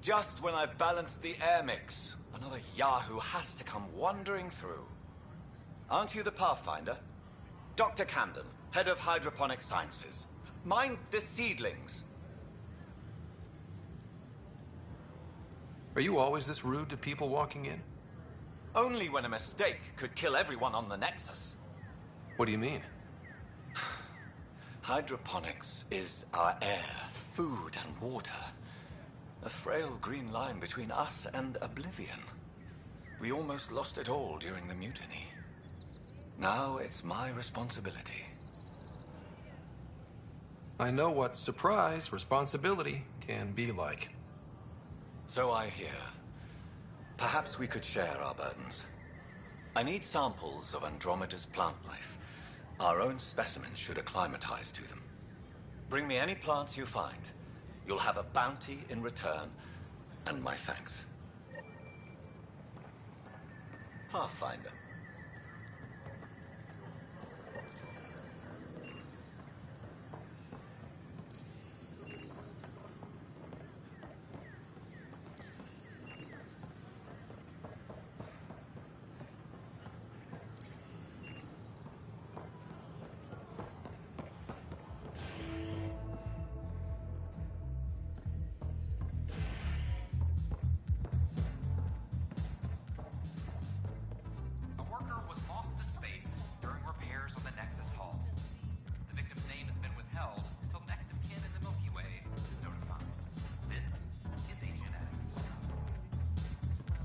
Just when I've balanced the air mix, another Yahoo has to come wandering through. Aren't you the Pathfinder? Dr. Camden, head of hydroponic sciences. Mind the seedlings. Are you always this rude to people walking in? Only when a mistake could kill everyone on the Nexus. What do you mean? Hydroponics is our air, food, and water. A frail green line between us and oblivion. We almost lost it all during the mutiny. Now it's my responsibility. I know what surprise responsibility can be like. So I hear. Perhaps we could share our burdens. I need samples of Andromeda's plant life. Our own specimens should acclimatize to them. Bring me any plants you find. You'll have a bounty in return, and my thanks. Pathfinder.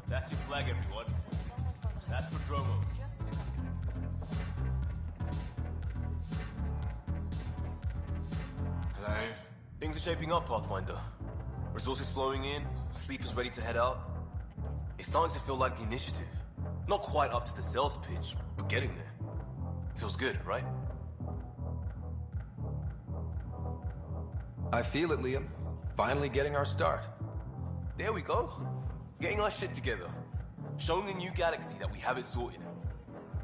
That's your flag, everyone. That's Prodromo. Hello? Things are shaping up, Pathfinder. Resources flowing in, sleepers ready to head out. It's starting to feel like the initiative. Not quite up to the sales pitch, but getting there. Feels good, right? I feel it, Liam. Finally getting our start. There we go. Getting our shit together. Showing the new galaxy that we have it sorted.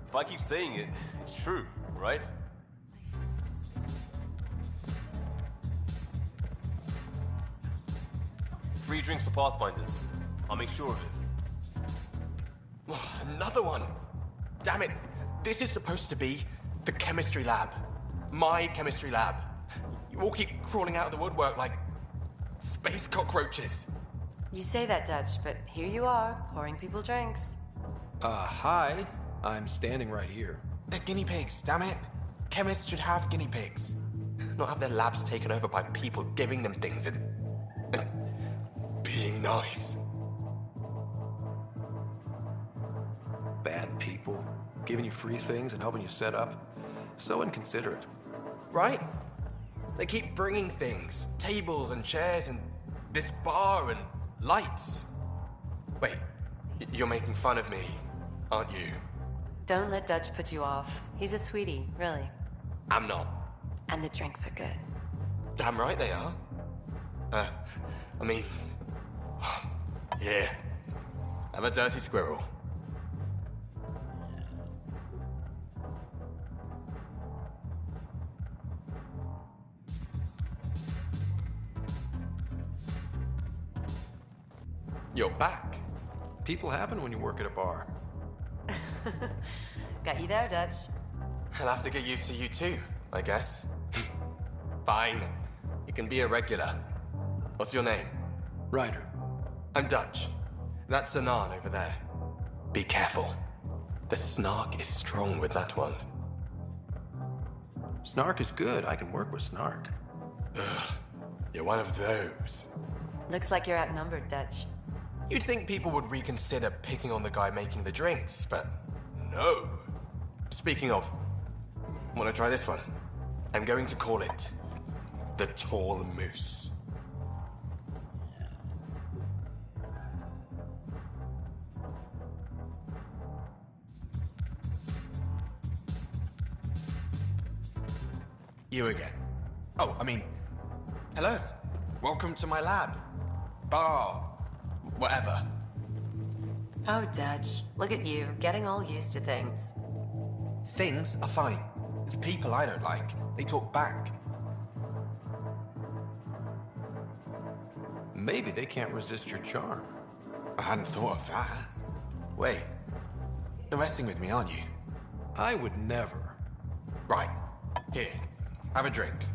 If I keep saying it, it's true, right? Free drinks for Pathfinders. I'll make sure of it. Another one! Damn it! This is supposed to be the chemistry lab. My chemistry lab. You all keep crawling out of the woodwork like space cockroaches. You say that, Dutch, but here you are, pouring people drinks. Hi. I'm standing right here. They're guinea pigs, damn it. Chemists should have guinea pigs. Not have their labs taken over by people giving them things and being nice. Bad people. Giving you free things and helping you set up. So inconsiderate. Right? They keep bringing things. Tables and chairs and this bar and lights. Wait, you're making fun of me, aren't you? Don't let Dutch put you off. He's a sweetie, really. I'm not. And the drinks are good. Damn right they are. I mean... yeah. I'm a dirty squirrel. You're back. People happen when you work at a bar. Got you there, Dutch. I'll have to get used to you too, I guess. Fine. You can be a regular. What's your name? Ryder. I'm Dutch. That's Anan over there. Be careful. The snark is strong with that one. Snark is good. I can work with snark. Ugh. You're one of those. Looks like you're outnumbered, Dutch. You'd think people would reconsider picking on the guy making the drinks, but no. Speaking of, want to try this one? I'm going to call it the Tall Moose. You again. Oh, I mean, hello. Welcome to my lab. Bar. Whatever. Oh, Dutch. Look at you, getting all used to things. Things are fine. It's people I don't like. They talk back. Maybe they can't resist your charm. I hadn't thought of that. Wait. You're messing with me, aren't you? I would never. Right. Here. Have a drink.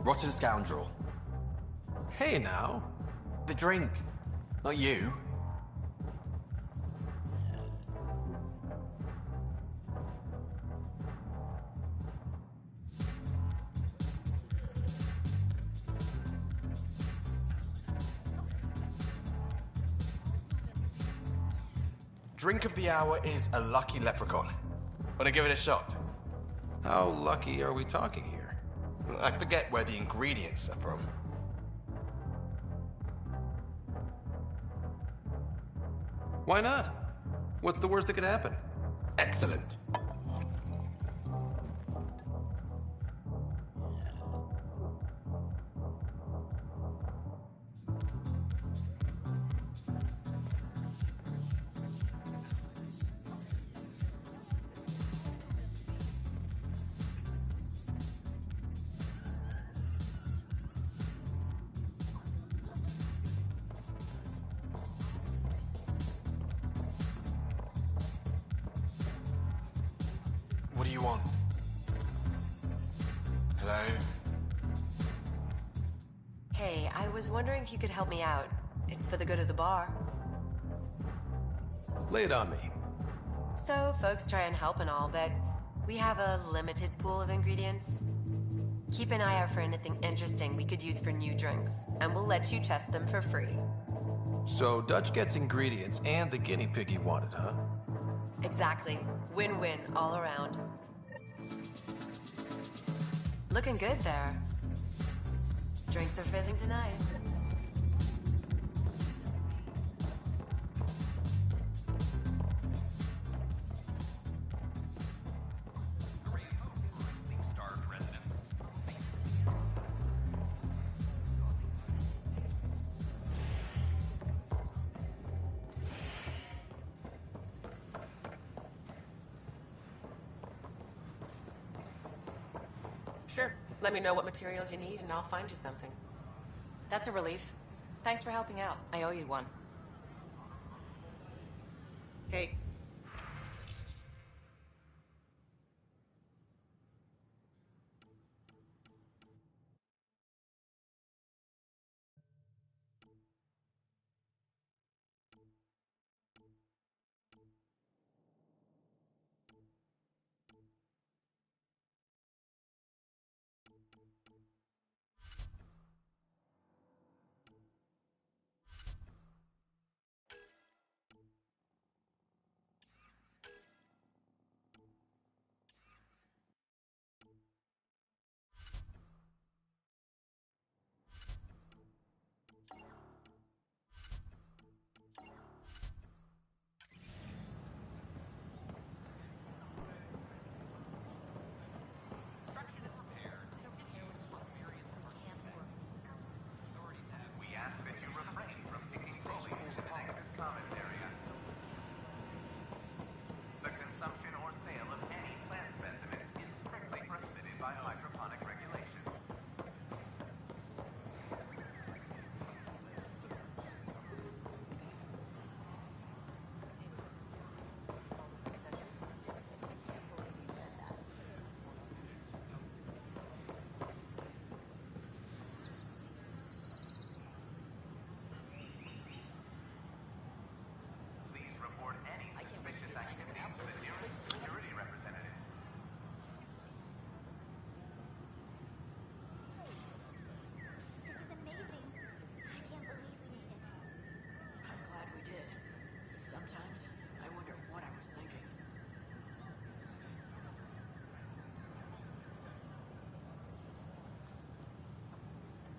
Rotten scoundrel. Hey, now. The drink. Not you. drink of the hour is a lucky leprechaun. Wanna give it a shot? How lucky are we talking here? I forget where the ingredients are from. Why not? What's the worst that could happen? Excellent. What do you want? Hello? Hey, I was wondering if you could help me out. It's for the good of the bar. Lay it on me. So, folks try and help and all, but we have a limited pool of ingredients. Keep an eye out for anything interesting we could use for new drinks, and we'll let you test them for free. So Dutch gets ingredients and the guinea pig he wanted, huh? Exactly. Win-win all around. Looking good there. Drinks are fizzing tonight. Sure. Let me know what materials you need and I'll find you something. That's a relief. Thanks for helping out. I owe you one. Hey.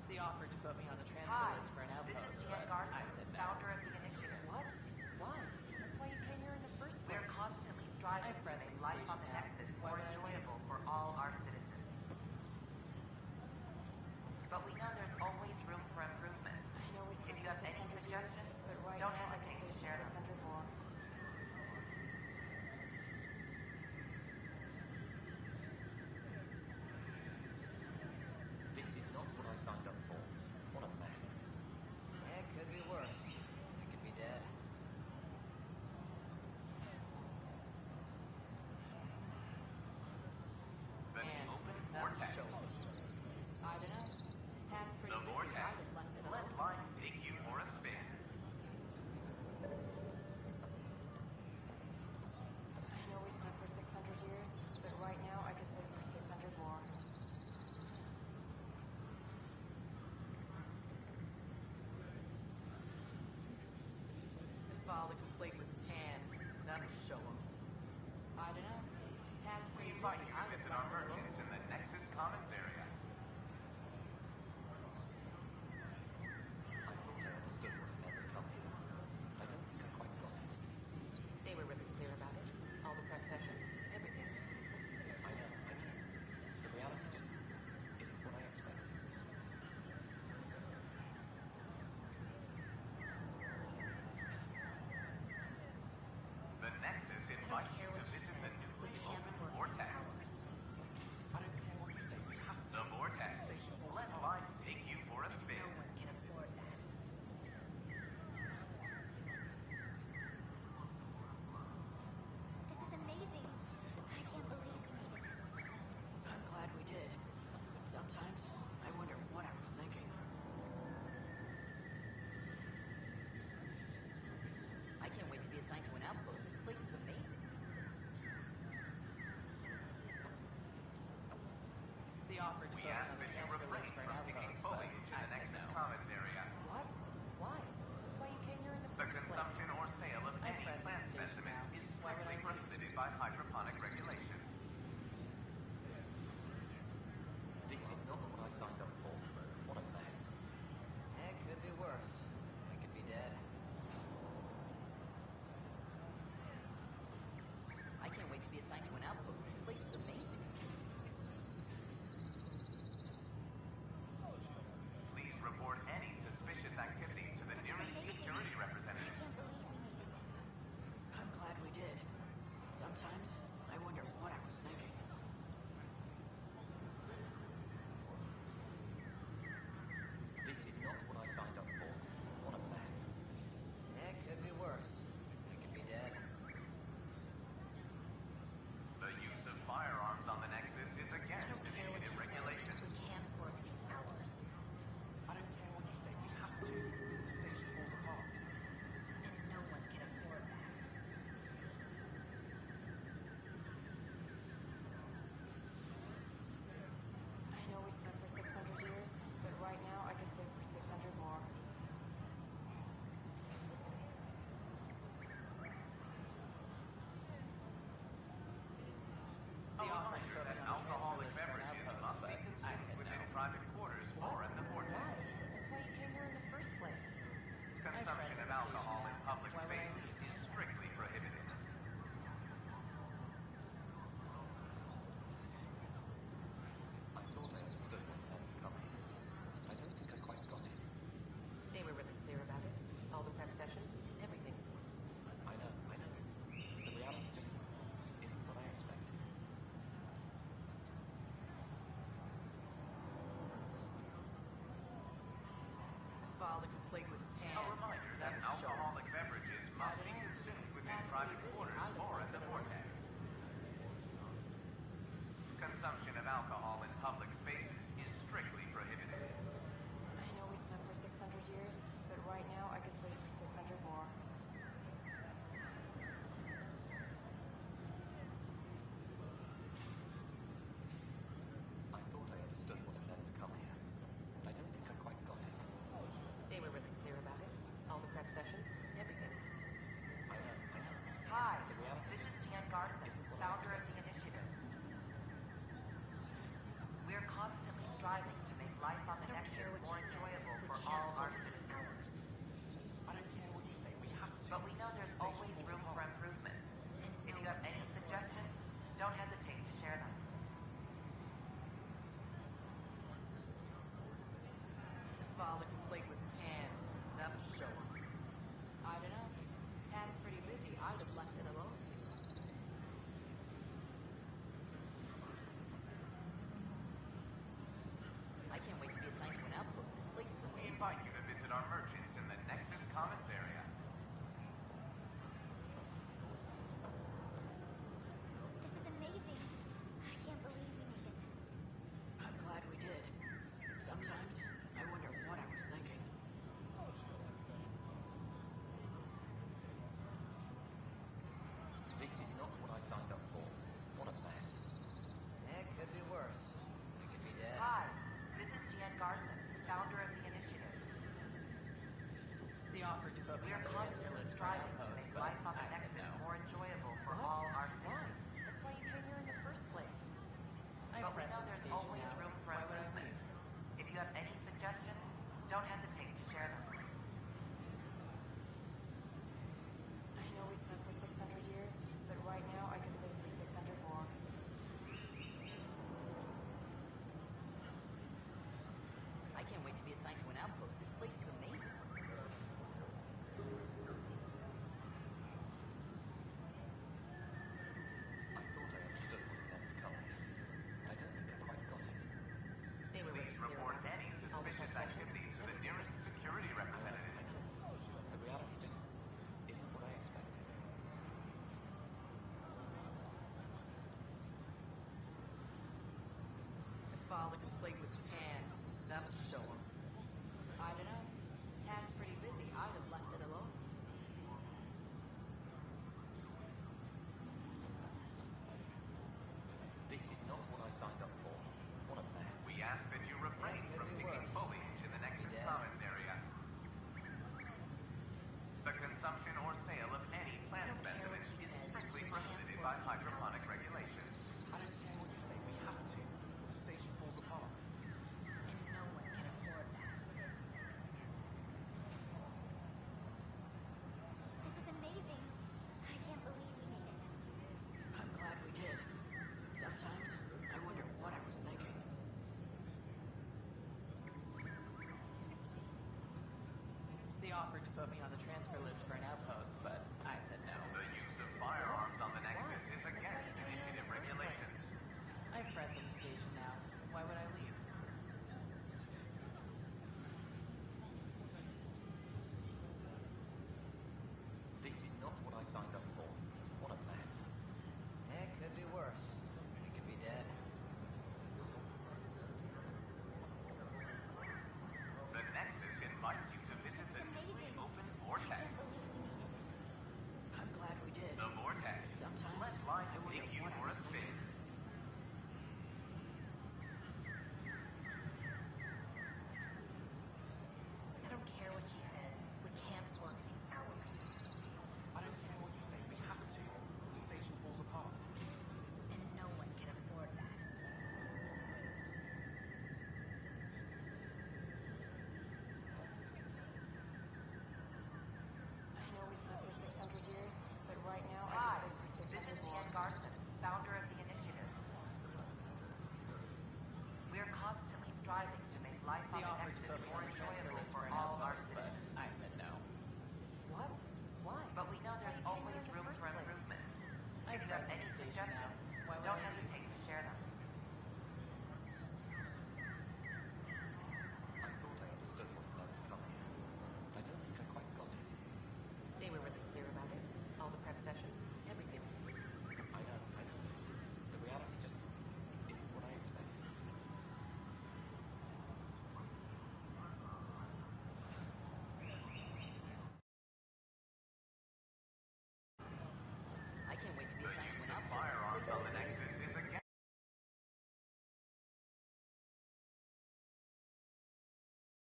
They offered to put me on the transfer list for an outpost, but I said no. Founder of the initiative. What? Why? That's why you came here in the first place. We're constantly striving to make life on the Nexus more enjoyable for all our citizens. But we know there's always room for improvement. If you have any suggestions, don't hesitate to share them. This is not what I signed up for. What a mess. Yeah, it could be worse. I could be dead. Man, That show. I don't know. Tad's pretty busy. I would have left it Let alone. life take you for a spin. I know we sleep for 600 years, but right now I could sleep for 600 more. I filed a complaint with Tan. place is amazing. The offer to put me on the transfer list for an outpost, but I said no. What? Why? That's why you came here in the first place. Consumption or sale of I'm any friends with plant the station specimens now. is Why would I strictly leave? prohibited by hydroponic regulations. This is not what I signed up for. What a mess. It could be worse. We could be dead. I can't wait to be assigned to an outpost. This place is amazing. Please report any suspicious activity to the nearest security representative. I'm glad we did. Sometimes I wonder what I was thinking. This is not what I signed up for. What a mess. It could be worse. We could be dead. The use of firearms on the Nexus is against initiative regulations. We can't work these hours. I don't care what you say. We have to. The station falls apart. And no one can afford that. I know we slept for 600 years, but right now I could sleep for 600 more. The offer to put me on the transfer Alcoholic list for an beverages outpost, must be but I consumed said within no. private quarters or in the vortex. Why? That's why you came here in the first place. Consumption of alcohol in public Why would I spaces is strictly prohibited. I thought I understood what it meant to come here. I don't think I quite got it. They were really clear about it. All the prep sessions, everything. I know. The reality just isn't what I expected. File the complaint with Tan. A reminder that alcoholic beverages must be consumed within private quarters or in the vortex. Consumption of alcohol in public spaces is strictly prohibited. I know we slept for 600 years, but right now I could sleep for 600 more. I thought I understood what it meant to come here. I don't think I quite got it. They were really clear about it. All the prep sessions, everything. I know. Hi, The reality this is just Jan Garson, isn't what I founder of the initiative. We're constantly striving to make life on the Nexus more enjoyable for all our citizens. I don't care what you say. We have to. But we know there's always room for improvement. If you have any suggestions, don't hesitate to share them. File the complaint with Tan. That'll show him. I don't know. Tan's pretty busy. I'd have left it alone. I can't wait to be assigned to an outpost. This place is We amazing. invite you to visit our merchants in the Nexus Commons area. This is amazing. I can't believe we made it. I'm glad we did. Sometimes I wonder what I was thinking. This is not what I signed up for. What a mess. It could be worse. We could be dead. Hi, this is Jan Garson, founder of the initiative. The offer to put me We on are the transfer constantly list for an striving to outpost, make but life on the I said Nexus no. more enjoyable for all our citizens. That's why you came here in the first place. I have But we friends know at the there's station always now. room for Why would I improvement. leave? If you have any suggestions, don't hesitate to share them. I know we slept for 600 years, but right now I could sleep for 600 more. I can't wait to be assigned to an outpost. This place is amazing. I thought I understood what it meant to come here. I don't think I quite got it. offered to put me on the transfer list for an outpost, but I said no. The use of firearms on the Nexus is against initiative regulations. I have friends on the station